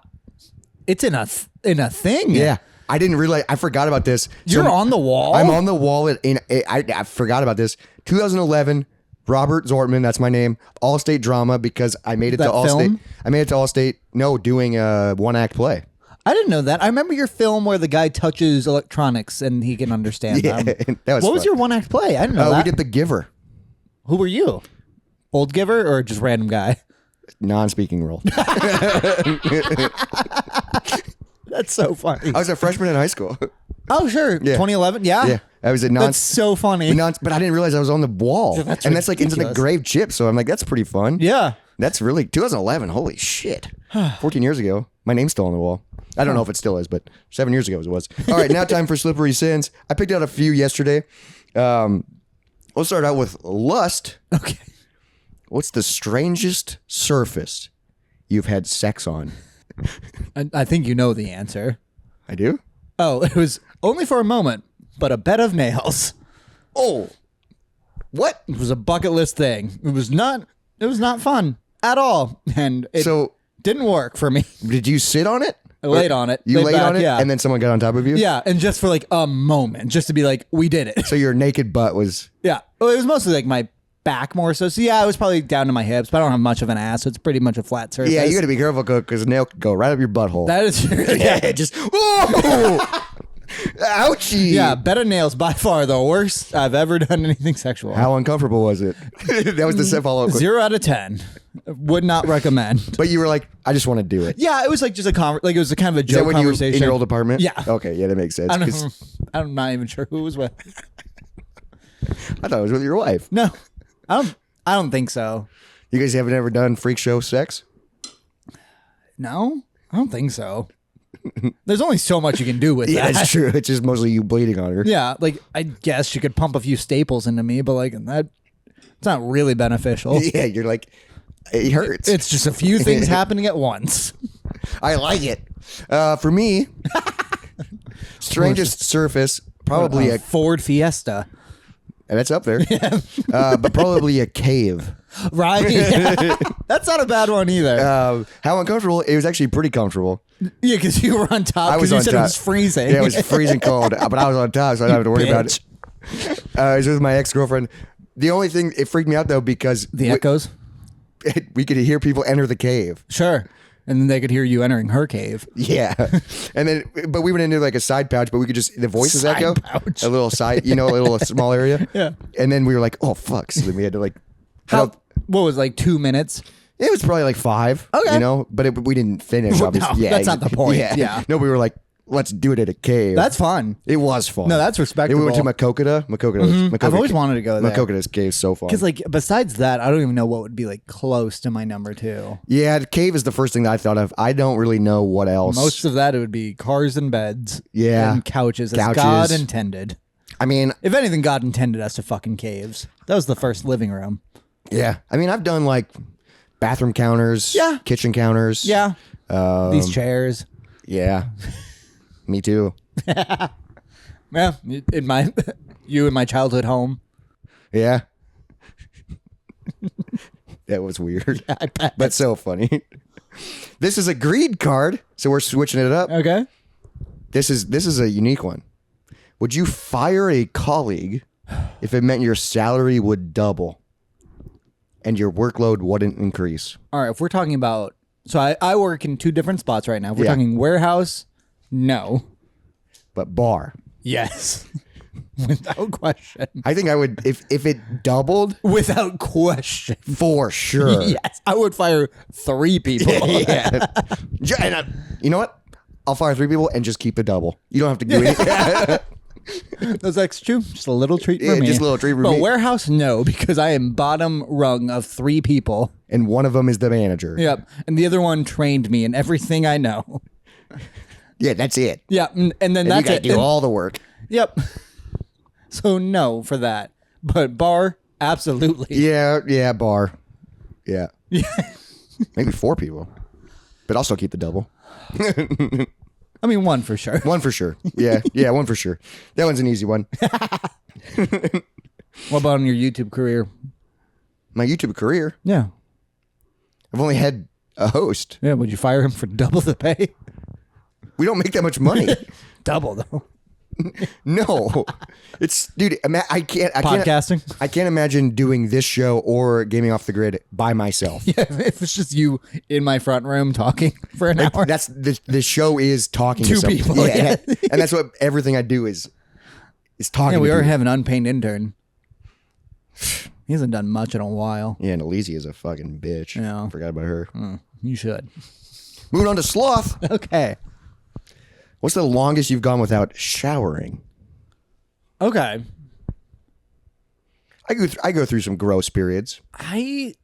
It's in a thing. Yeah, I didn't realize. I forgot about this. You're So on the wall. I'm on the wall. I forgot about this. 2011. Robert Zortman, that's my name. All-State Drama because I made it That to All-State. film? I made it to All-State. No, doing a one-act play. I didn't know that. I remember your film where the guy touches electronics and he can understand Yeah, them. that was What was fun. your one act play? I didn't know We that. did The Giver, Who were you? Old giver or just random guy? non-speaking role. That's so funny. I was a freshman in high school. Oh, sure. 2011. Yeah. Yeah, I was a non. That's so funny. But I didn't realize I was on the wall, That's and that's like into the ridiculous. grave chip. So I'm like, that's pretty fun. Yeah. That's really 2011. Holy shit! 14 years ago, my name's still on the wall. I don't know if it still is, but 7 years ago it was. All right, now time for slippery sins. I picked out a few yesterday. We'll start out with lust. Okay. What's the strangest surface you've had sex on? I think you know the answer. I do. Oh, it was only for a moment, but a bed of nails. Oh, what? It was a bucket list thing. It was not fun at all. And it So didn't work for me. did you sit on it? I laid on it. You laid back, on it, yeah. and then someone got on top of you. Yeah, and just for like a moment, just to be like, we did it. So your naked butt was. Yeah. Well, it was mostly like my back more so. So yeah, it was probably down to my hips, but I don't have much of an ass, so it's pretty much a flat surface. Yeah, you got to be careful because a nail could go right up your butthole. That is true. yeah, just. Oh, ouchie. Yeah, bed of nails by far the worst I've ever done anything sexual. How uncomfortable was it? That was the follow-up question. 0 out of 10. Would not recommend. But you were like, I just want to do it. Yeah, it was like just a like it was a kind of a Is that joke when you were conversation. in your old apartment? Yeah. Okay, yeah, that makes sense. I'm not even sure who it was with. I thought it was with your wife. No, I don't think so. You guys haven't ever done freak show sex? No, I don't think so. There's only so much you can do with Yeah, that. that's true. It's just mostly you bleeding on her. Yeah, like I guess you could pump a few staples into me, but like that, it's not really beneficial. Yeah, you're like, it hurts. It's just a few things happening at once. I like it. For me, strangest surface, probably a Ford Fiesta. and that's up there. Yeah. But probably a cave. Right? Yeah. That's not a bad one either. How uncomfortable? It was actually pretty comfortable. Yeah, because you were on top. I was Because you on said top. it was freezing. Yeah, it was freezing cold, but I was on top, so I didn't have to worry about it. I was with my ex-girlfriend. The only thing, it freaked me out though because The echoes? we could hear people enter the cave. Sure. And then they could hear you entering her cave. Yeah, and then but we went into like a side pouch, but we could just the voices Side echo pouch. a little side, a little small area. Yeah. And then we were like, oh fuck, so then we had to like. What was like 2 minutes? It was probably like 5. Okay. But we didn't finish. No, Obviously, yeah, that's not the point. Yeah. No, we were like, let's do it at a cave. That's fun. It was fun. No, that's respectable. We went to Makokata. I've always wanted to go there. Makokata's cave is so fun. Because like besides that, I don't even know what would be like close to my number 2. Yeah, the cave is the first thing that I thought of. I don't really know what else. Most of that it would be cars and beds. Yeah. And couches, as Couches. God intended. I mean, If anything, God intended us to fucking caves. That was the first living room. yeah. I mean, I've done like bathroom counters. Yeah. Kitchen counters. Yeah. These chairs. Yeah. Me too. Yeah. In my you in my childhood home. Yeah. That was weird. I bet. But so funny. This is a greed card, so we're switching it up. Okay. This is a unique one. Would you fire a colleague if it meant your salary would double and your workload wouldn't increase? All right, if we're talking about so I work in 2 different spots right now. If we're Yeah. talking warehouse, no. But bar. Yes. Without question. I think I would if it doubled Without question. for sure. Yes. I would fire 3 people. Yeah. And you know what? I'll fire 3 people and just keep the double. You don't have to do anything. Those extra, just a little treat for Yeah, me. just a little treat for but me. warehouse, no, because I am bottom rung of 3 people. And one of them is the manager. Yep. And the other one trained me in everything I know. Yeah, that's it. Yeah. And then And you that's got it. to do And- all the work. Yep. So no for that. But bar, absolutely. Yeah, bar. Yeah. Maybe 4 people. But I'll still keep the double. I mean, 1 for sure. 1 for sure. Yeah, 1 for sure. That one's an easy one. What about on your YouTube career? My YouTube career, Yeah. I've only had a host. Yeah. Would you fire him for double the pay? We don't make that much money. Double though. No. It's dude, I can't Podcasting? I can't imagine doing this show or Gaming Off the Grid by myself. Yeah. If it's just you in my front room talking for an hour. That's the show is talking to 2 someone. people, Yeah, yeah. and that's what everything I do is talking Yeah, to we already people. have an unpaid intern. He hasn't done much in a while. Yeah, and Elise is a fucking bitch. Yeah. Forgot about her. You should. Moving on to sloth. Okay. What's the longest you've gone without showering? Okay. I go through some gross periods. I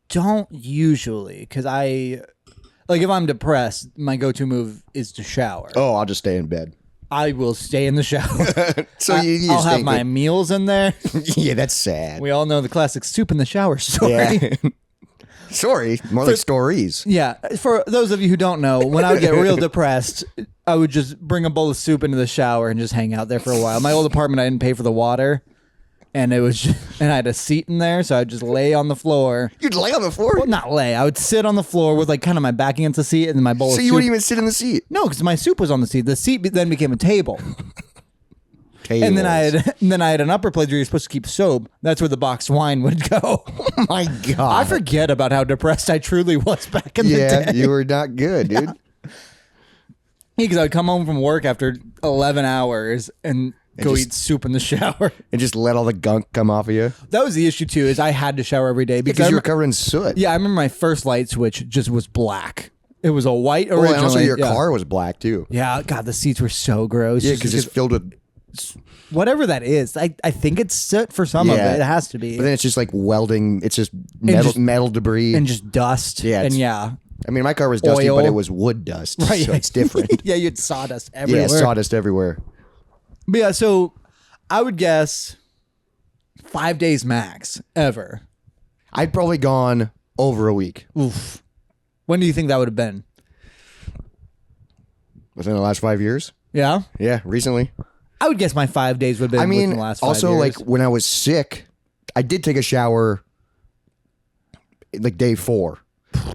don't usually, because if I'm depressed, my go-to move is to shower. Oh, I'll just stay in bed. I will stay in the shower. So you I'll just have think my that- meals in there. Yeah, that's sad. We all know the classic soup in the shower story. Yeah. Sorry, more like stories. Yeah, for those of you who don't know, when I would get real depressed, I would just bring a bowl of soup into the shower and just hang out there for a while. My old apartment, I didn't pay for the water, and it was and I had a seat in there, so I'd just lay on the floor. You'd lay on the floor? Well, not lay. I would sit on the floor with like kind of my back against the seat and then my bowl So of you soup. wouldn't even sit in the seat? No, because my soup was on the seat. The seat then became a table. And then I had an upper place where you're supposed to keep soap. That's where the boxed wine would go. Oh my God. I forget about how depressed I truly was back in the day. Yeah, you were not good, dude. Because I would come home from work after 11 hours and go eat soup in the shower. And just let all the gunk come off of you. That was the issue too, is I had to shower every day Because you were covered in soot. Yeah, I remember my first light switch just was black. It was a white originally. And also your car was black too. Yeah, God, the seats were so gross. Yeah, because it's filled with whatever that is. I think it's soot for some of it. It has to be. But then it's just like welding. It's just metal debris. And just dust. Yeah. And yeah. I mean, my car was dusty, but it was wood dust. Right. So it's different. Yeah, you had sawdust everywhere. Yeah, sawdust everywhere. But yeah, so I would guess 5 days max ever. I'd probably gone over a week. Oof. When do you think that would have been? Within the last 5 years? Yeah? Yeah, recently. I would guess my 5 days would have been within the last 5 years. Also, like, when I was sick, I did take a shower, like, day 4.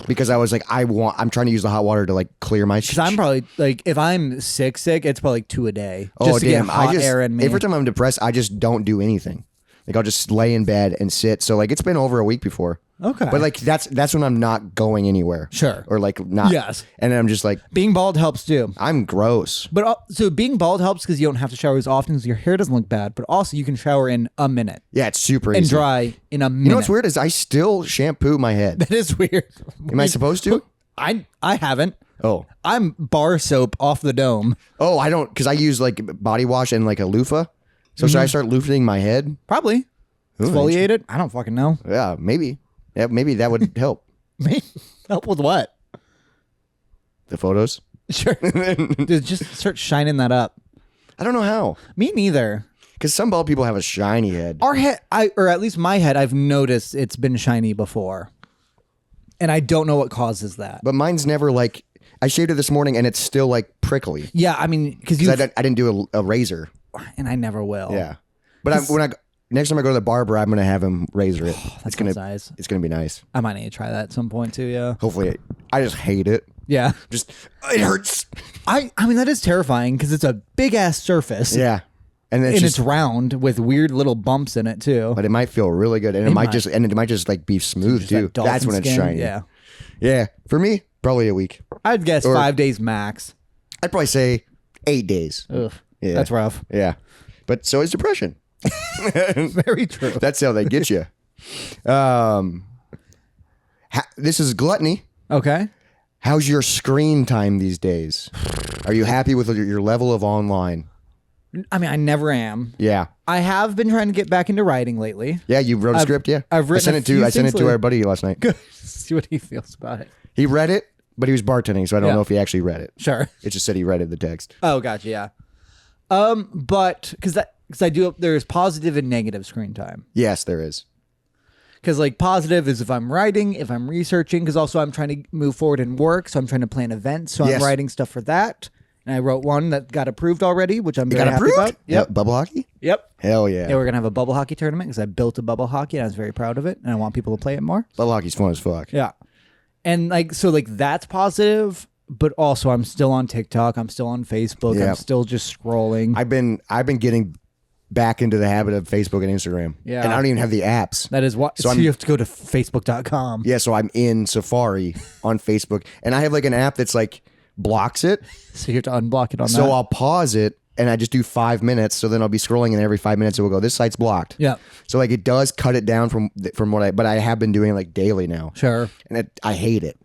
Because I was like, I'm trying to use the hot water to, like, clear my... Because I'm probably, like, if I'm sick, it's probably like 2 a day. Oh, just to damn. get hot air in me. Every time I'm depressed, I just don't do anything. Like, I'll just lay in bed and sit. So, like, it's been over a week before. Okay. But, like, that's when I'm not going anywhere. Sure. Or, like, not. Yes. And then I'm just like... Being bald helps, too. I'm gross. But so being bald helps because you don't have to shower as often because your hair doesn't look bad. But also you can shower in a minute. Yeah, it's super easy. And dry in a minute. You know what's weird is I still shampoo my head. That is weird. Am I supposed to? I haven't. Oh. I'm bar soap off the dome. Oh, I don't, because I use like body wash and like a loofah. So should I start loofahing my head? Probably. Exfoliate it? I don't fucking know. Yeah, maybe. Yeah, maybe that would help. Help with what? The photos? Sure. Dude, just start shining that up. I don't know how. Me neither. Because some bald people have a shiny head. Our head, or at least my head, I've noticed it's been shiny before. And I don't know what causes that. But mine's never like, I shaved it this morning and it's still like prickly. Yeah, I mean, because I didn't do a razor. And I never will. Yeah. But next time I go to the barber, I'm going to have him razor it. It's going to be nice. I might need to try that at some point too, yeah. Hopefully. I just hate it. Yeah. It hurts. I mean, that is terrifying because it's a big ass surface. Yeah. And it's round with weird little bumps in it too. But it might feel really good, and it might just like be smooth too. That's when it's shiny. Yeah, yeah. For me, probably a week. I'd guess 5 days max. I'd probably say 8 days. Ugh, yeah, that's rough. Yeah, but so is depression. Very true. That's how they get you. This is gluttony. Okay. How's your screen time these days? Are you happy with your level of online? I mean, I never am. Yeah. I have been trying to get back into writing lately. Yeah, you wrote a script, yeah. I've written I sent it to our buddy last night. Good. See what he feels about it. He read it, but he was bartending, so I don't know if he actually read it. Sure. It just said he read it, the text. Oh, gotcha, yeah. But because there's positive and negative screen time. Yes, there is. Because like positive is if I'm writing, if I'm researching, because also I'm trying to move forward in work, so I'm trying to plan events, so I'm writing stuff for that. And I wrote one that got approved already, which I'm very happy about. Yep. Bubble hockey? Yep. Hell yeah. Yeah, we're going to have a bubble hockey tournament because I built a bubble hockey and I was very proud of it. And I want people to play it more. Bubble hockey's fun as fuck. Yeah. And like, so like that's positive, but also I'm still on TikTok. I'm still on Facebook. I'm still just scrolling. I've been getting back into the habit of Facebook and Instagram. Yeah. And I don't even have the apps. That is what, so you have to go to facebook.com. Yeah. So I'm in Safari on Facebook and I have like an app that's like, blocks it. So you have to unblock it on that. So I'll pause it and I just do 5 minutes. So then I'll be scrolling and every 5 minutes it will go, this site's blocked. Yeah. So like it does cut it down from what but I have been doing it like daily now. Sure. And I hate it.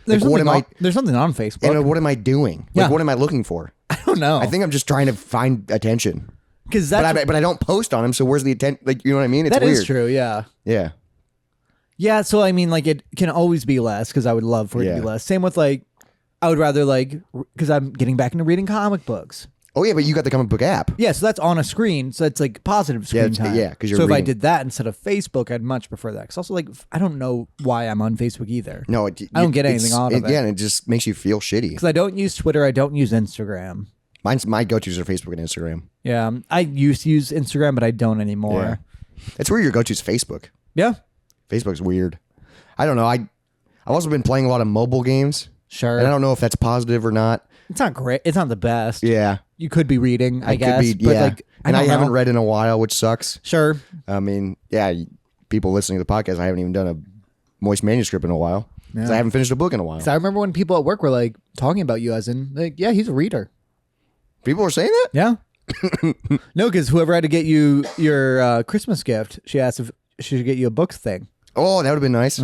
There's, like, there's something on Facebook. And what am I doing? Like what am I looking for? I don't know. I think I'm just trying to find attention. Because but I don't post on them. So where's the attention? Like, you know what I mean? It's that weird. That is true. Yeah. Yeah. Yeah. So I mean, like it can always be less because I would love for it to be less. Same with like, I would rather like, because I'm getting back into reading comic books. Oh yeah, but you got the comic book app. Yeah, so that's on a screen, so it's like positive screen time. Yeah, because you're so reading. If I did that instead of Facebook, I'd much prefer that. Because also, like, I don't know why I'm on Facebook either. No, I don't get anything out of it. Yeah, and it just makes you feel shitty. Because I don't use Twitter, I don't use Instagram. My go-tos are Facebook and Instagram. Yeah, I used to use Instagram, but I don't anymore. Yeah. That's where your go-to's Facebook. Yeah, Facebook's weird. I don't know. I've also been playing a lot of mobile games. Sure. And I don't know if that's positive or not. It's not great. It's not the best. Yeah. You could be reading, I guess. Could be, but like, I haven't read in a while, which sucks. Sure. I mean, yeah, people listening to the podcast, I haven't even done a moist manuscript in a while. Because I haven't finished a book in a while. I remember when people at work were like talking about you as in, like, yeah, he's a reader. People were saying that? Yeah. No, because whoever had to get you your Christmas gift, she asked if she should get you a books thing. Oh, that would have been nice.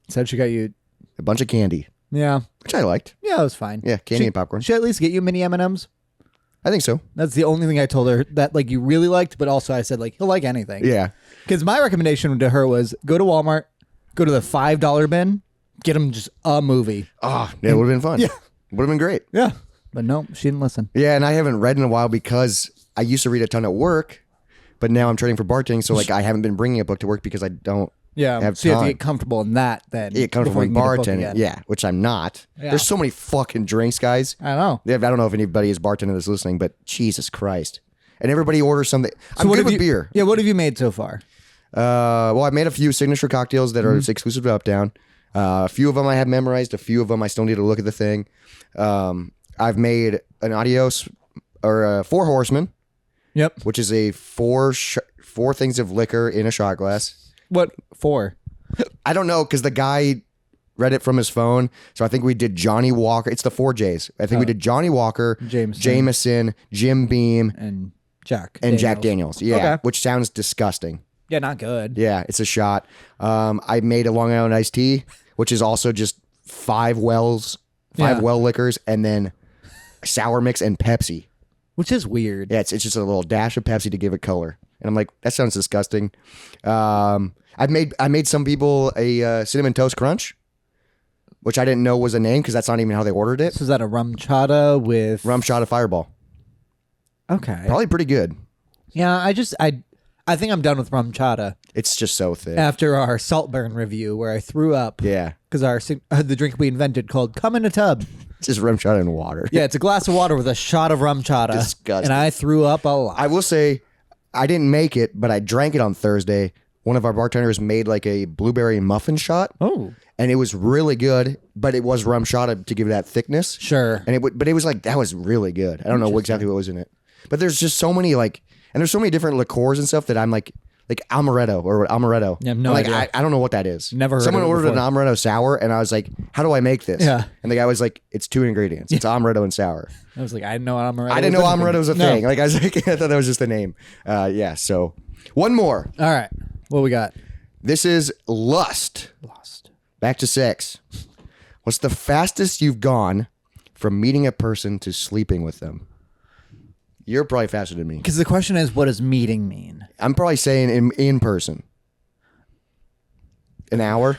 Said she got you A bunch of candy. Yeah. Which I liked. Yeah, it was fine. Yeah, candy and popcorn. Should I at least get you mini M&Ms? I think so. That's the only thing I told her that like you really liked, but also I said like he'll like anything. Yeah. Because my recommendation to her was go to Walmart, go to the $5 bin, get him just a movie. Oh, yeah, it would have been fun. Yeah. Would have been great. Yeah. But no, she didn't listen. Yeah, and I haven't read in a while because I used to read a ton at work, but now I'm training for bartending, so like I haven't been bringing a book to work because I don't have so you have time. to get comfortable in that then. Get comfortable before in you can get a book bartending. again. Yeah, which I'm not. Yeah. There's so many fucking drinks, guys. I know. Yeah, I don't know if anybody is bartender that's listening, but Jesus Christ. And everybody orders something. I'm good with beer. Yeah, what have you made so far? Well, I made a few signature cocktails that are exclusive to Uptown. A few of them I have memorized. A few of them I still need to look at the thing. I've made an Adios or a Four Horsemen. Yep. Which is a four things of liquor in a shot glass. What for? I don't know because the guy read it from his phone. So I think we did Johnny Walker. It's the 4 J's. I think we did Johnny Walker, Jameson, Jim Beam, and Jack Daniels. Yeah, Okay. which sounds disgusting. Yeah, not good. Yeah, it's a shot. I made a Long Island iced tea, which is also just 5 well liquors, and then sour mix and Pepsi. Which is weird. Yeah, it's just a little dash of Pepsi to give it color. And I'm like, that sounds disgusting. I made some people a cinnamon toast crunch, which I didn't know was a name because that's not even how they ordered it. So is that a rum chata with Rum shot of Fireball. Okay. Probably pretty good. Yeah, I think I'm done with rum chata It's just so thick. after our Saltburn review where I threw up. Yeah. Because the drink we invented called Come in a Tub. It's just rum shot and water. Yeah, it's a glass of water with a shot of rum chata. Disgusting. And I threw up a lot. I will say, I didn't make it, but I drank it on Thursday. One of our bartenders made like a blueberry muffin shot. Oh. And it was really good, but it was rum shot to give it that thickness. Sure. And but it was like, that was really good. I don't know exactly what was in it. But there's just so many and there's so many different liqueurs and stuff that I'm like amaretto or amaretto. Yeah, no idea. I don't know what that is. Never heard Someone of it ordered before. an amaretto sour, and I was like, how do I make this? Yeah. And the guy was like, it's 2 ingredients. It's amaretto and sour. I was like, I didn't know amaretto I didn't know amaretto was a No. thing. Like I was like, I thought that was just a name. Yeah. So one more. All right. What we got? This is lust. Lost. Back to sex. What's the fastest you've gone from meeting a person to sleeping with them? You're probably faster than me. Because the question is, what does meeting mean? I'm probably saying in person. An hour?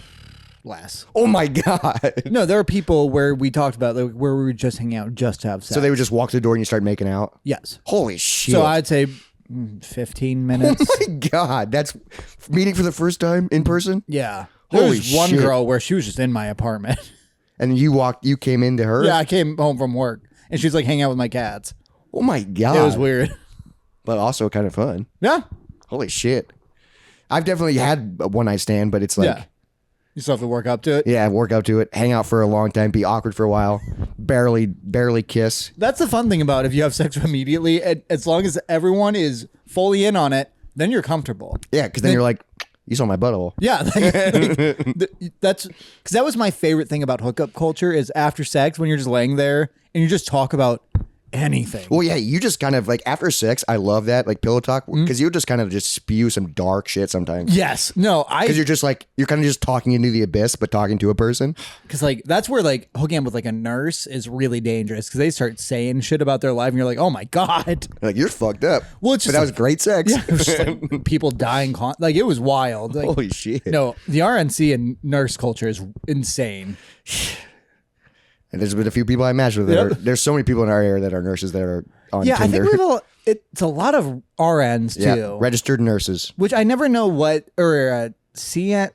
Less. Oh my God. No, there are people where we talked about where we were just hanging out just to have sex. So they would just walk to the door and you start making out? Yes. Holy shit. So I'd say 15 Oh minutes. my God. That's meeting for the first time in person? Yeah. Holy There's one shit. girl where she was just in my apartment. And you came into her? Yeah, I came home from work and she's like hanging out with my cats. Oh my God. It was weird. But also kind of fun. Yeah. Holy shit. I've definitely had a one night stand, but it's like, Yeah. You still have to work up to it. yeah, work up to it, hang out for a long time, be awkward for a while, barely kiss. That's the fun thing about if you have sex immediately, as long as everyone is fully in on it, then you're comfortable. Yeah, because then you're like, you saw my butthole. Yeah, that's because that was my favorite thing about hookup culture is after sex when you're just laying there and you just talk about anything. Well, yeah, you just kind of like after sex, I love that, like pillow talk, because you just kind of just spew some dark shit sometimes. Yes, no, Because you're just like, you're kind of just talking into the abyss, but talking to a person. because like that's where like hooking up with like a nurse is really dangerous because they start saying shit about their life and you're like, oh my god. Like, you're fucked up. Well, it's but just that was like- great sex. Yeah, it was just, like, people dying, like it was wild. Like, Holy shit. no, the RNC and nurse culture is insane. And there's been a few people I matched with. Yep. There's so many people in our area that are nurses that are on Yeah, Tinder. I think it's a lot of RNs too, Yeah, registered nurses. which I never know what or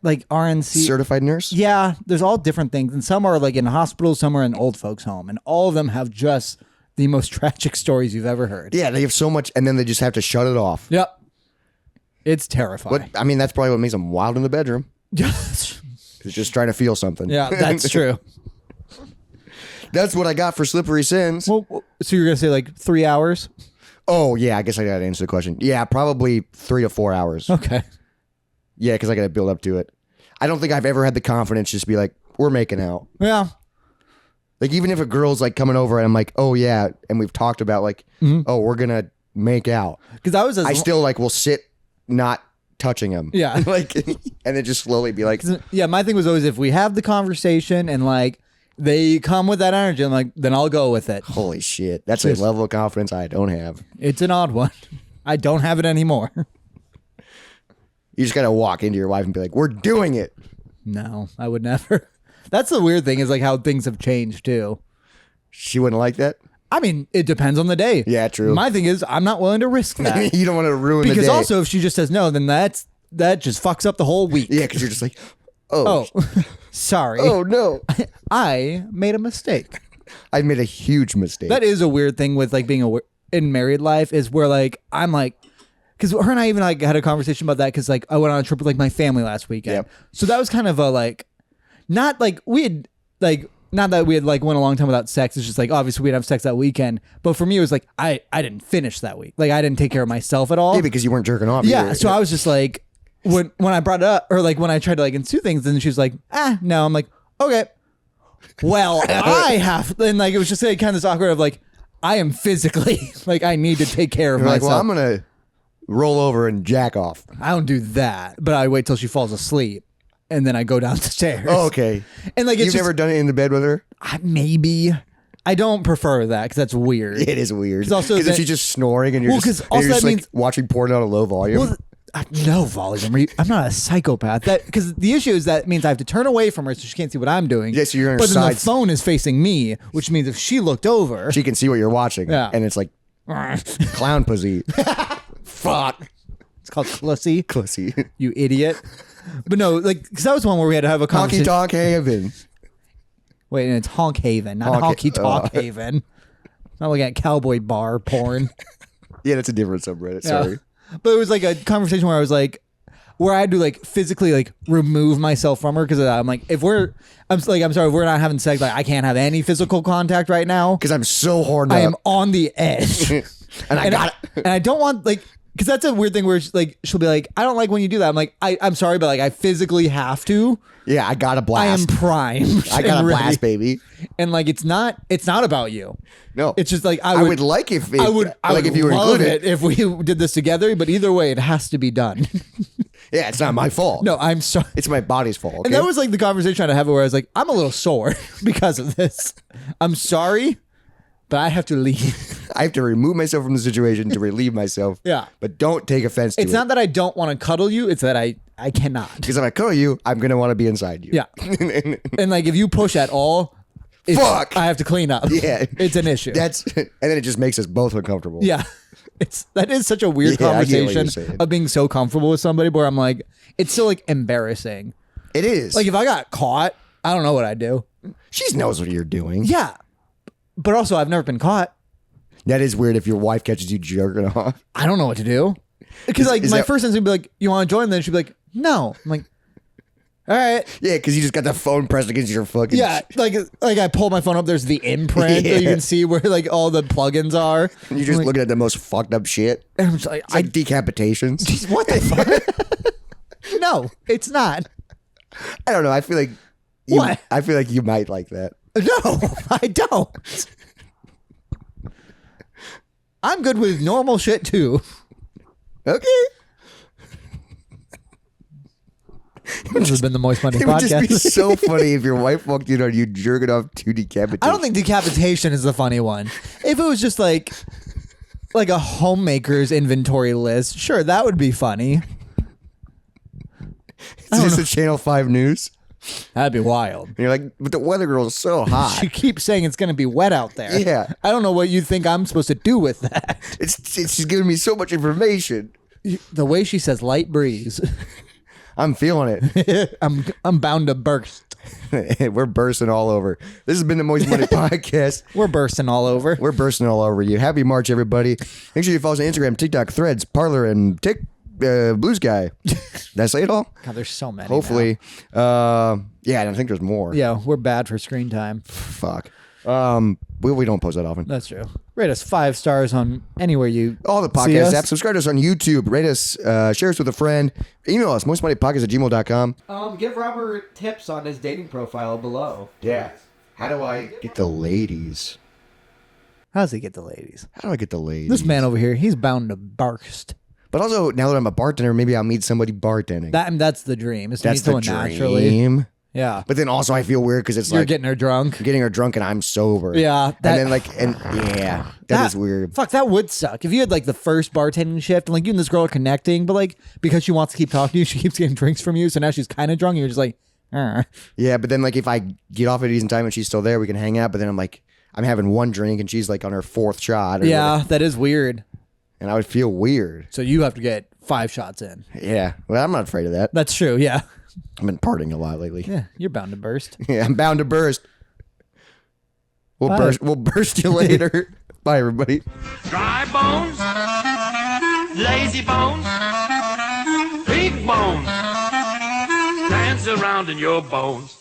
like RNC. Certified nurse? Yeah, there's all different things, and some are like in hospitals, some are in old folks' home, and all of them have just the most tragic stories you've ever heard. Yeah, they have so much, and then they just have to shut it off. Yep, it's terrifying. But I mean, that's probably what makes them wild in the bedroom. Yes. It's just trying to feel something. Yeah, that's true. That's what I got for slippery sins. Well, so you're gonna say like 3 hours? Oh, yeah, I guess I got to answer the question. Yeah, probably 3 to 4 hours. Okay. Yeah, because I got to build up to it. I don't think I've ever had the confidence just be like, we're making out. Yeah. Like, even if a girl's like coming over and I'm like, oh, yeah, and we've talked about like, oh, we're going to make out. Because I still like will sit not touching him. Yeah. Like, and then just slowly be like, yeah, my thing was always if we have the conversation and like they come with that energy, I'm like, then I'll go with it. holy shit. That's a level of confidence I don't have. It's an odd one. I don't have it anymore. You just got to walk into your wife and be like, we're doing it. No, I would never. That's the weird thing is like how things have changed too. She wouldn't like that? I mean, it depends on the day. Yeah, true. My thing is, I'm not willing to risk that. You don't want to ruin the day. Because also, if she just says no, then that just fucks up the whole week. Yeah, because you're just like, oh, sorry. oh no. I made a mistake. I made a huge mistake. That is a weird thing with like being in married life is where like, I'm like, because her and I even like had a conversation about that because like I went on a trip with like my family last weekend. Yep. So that was kind of a like, not like we had like, not that we had like went a long time without sex. It's just like obviously we'd have sex that weekend. But for me, it was like I didn't finish that week. Like I didn't take care of myself at all. Yeah, because you weren't jerking off. Yeah. Either. So I was just like when I brought it up or like when I tried to like ensue things, then she was like, no. I'm like, okay. Well, I have. Then like it was just like kind of this awkward of like I am physically like I need to take care of You're myself. like, well, I'm gonna roll over and jack off. I don't do that, but I wait till she falls asleep. And then I go down the stairs. Oh, okay. And like You've never done it in the bed with her? Maybe. I don't prefer that because that's weird. It is weird. Because if she's just snoring and you're just that means like watching porn on a low volume. Well, no volume. I'm not a psychopath. That because the issue is that means I have to turn away from her so she can't see what I'm doing. Yeah, so you're on her but then the sides. phone is facing me, which means if she looked over, She can see what you're watching. Yeah. And it's like clown pussy. fuck. It's called Clussy. Pussy. You idiot. But no, like because that was one where we had to have a Honky conversation. Tonk Haven. Wait, and it's Honk Haven, not Honky Tonk Haven. Not looking at cowboy bar porn. Yeah, that's a different subreddit. Sorry. But it was like a conversation where I was like, where I had to like physically like remove myself from her because I'm like, I'm sorry, if we're not having sex, like I can't have any physical contact right now Because I'm so horned I up. am on the edge, and I got it. and I don't want like. Because that's a weird thing where she'll be like, I don't like when you do that. I'm like, I'm sorry, but like I physically have to. Yeah, I got a I am blast. primed. I got a ready. blast, baby. And like it's not about you. No. It's just like I would like if I would if you were love included. it if we did this together, but either way, it has to be done. Yeah, it's not my fault. No, I'm sorry. It's my body's fault. Okay? And that was like the conversation I had to have where I was like, I'm a little sore because of this. I'm sorry, but I have to leave. I have to remove myself from the situation to relieve myself. Yeah. But don't take offense to it. It's not that I don't want to cuddle you. It's that I cannot. Because if I cuddle you, I'm going to want to be inside you. Yeah. And like if you push at all, Fuck. I have to clean up. Yeah. It's an issue. And then it just makes us both uncomfortable. Yeah. That is such a weird Yeah, I get what you're conversation saying. of being so comfortable with somebody where I'm like, it's still like embarrassing. It is. Like if I got caught, I don't know what I'd do. She knows what you're doing. Yeah. But also I've never been caught. That is weird if your wife catches you jerking off. I don't know what to do. Because like is my that- first instinct would be like, you want to join? Then she'd be like, no. I'm like, all right. Yeah, because you just got the phone pressed against your fucking... Yeah, like I pull my phone up. There's the imprint that you Yeah. can see where like all the plugins are. And you're just I'm like, looking at the most fucked up shit. and I'm just like, It's like decapitations. what the fuck? No, it's not. I don't know. I feel like... What? I feel like you might like that. No, I don't. I'm good with normal shit too. Okay. This has been the Moist Monday It would just be podcast. so funny if your wife walked in on you jerking off two decapitations. I don't think decapitation is the funny one. If it was just like a homemaker's inventory list, sure, that would be funny. Is this a Channel 5 news? That'd be wild. And you're like, but the weather girl is so hot. She keeps saying it's going to be wet out there. Yeah. I don't know what you think I'm supposed to do with that. She's giving me so much information. The way she says light breeze, I'm feeling it. I'm bound to burst. We're bursting all over. This has been the Moist Monday podcast. We're bursting all over. We're bursting all over you. Happy March, everybody. Make sure you follow us on Instagram, TikTok, Threads, Parler, and Blue Sky. Did I say it all? God, there's so many. Hopefully. Yeah, and I think there's more. now. Yeah, we're bad for screen time. Fuck. We don't post that often. That's true. Rate us 5 stars on anywhere you All the see podcast us. apps. Subscribe to us on YouTube. Rate us. Share us with a friend. Email us, mostmoneypodcast@gmail.com. Give Robert tips on his dating profile below. Yeah. How do I get the ladies? How does he get the ladies? How do I get the ladies? This man over here, he's bound to burst. But also, now that I'm a bartender, maybe I'll meet somebody bartending. That's the dream. Is to That's meet the someone dream. naturally. Yeah. But then also I feel weird because it's You're like getting her drunk. I'm getting her drunk and I'm sober. Yeah. That is weird. Fuck, that would suck. If you had like the first bartending shift and like you and this girl are connecting, but like because she wants to keep talking to you, she keeps getting drinks from you. So now she's kind of drunk and you're just like, Yeah, but then like if I get off at a decent time and she's still there, we can hang out. But then I'm having one drink and she's like on her fourth shot. Yeah, that is weird. And I would feel weird. So you have to get 5 shots in. Yeah. Well, I'm not afraid of that. That's true. Yeah. I've been partying a lot lately. Yeah, you're bound to burst. Yeah, I'm bound to burst. We'll burst you later. Bye, everybody. Dry bones, lazy bones, big bones, dance around in your bones.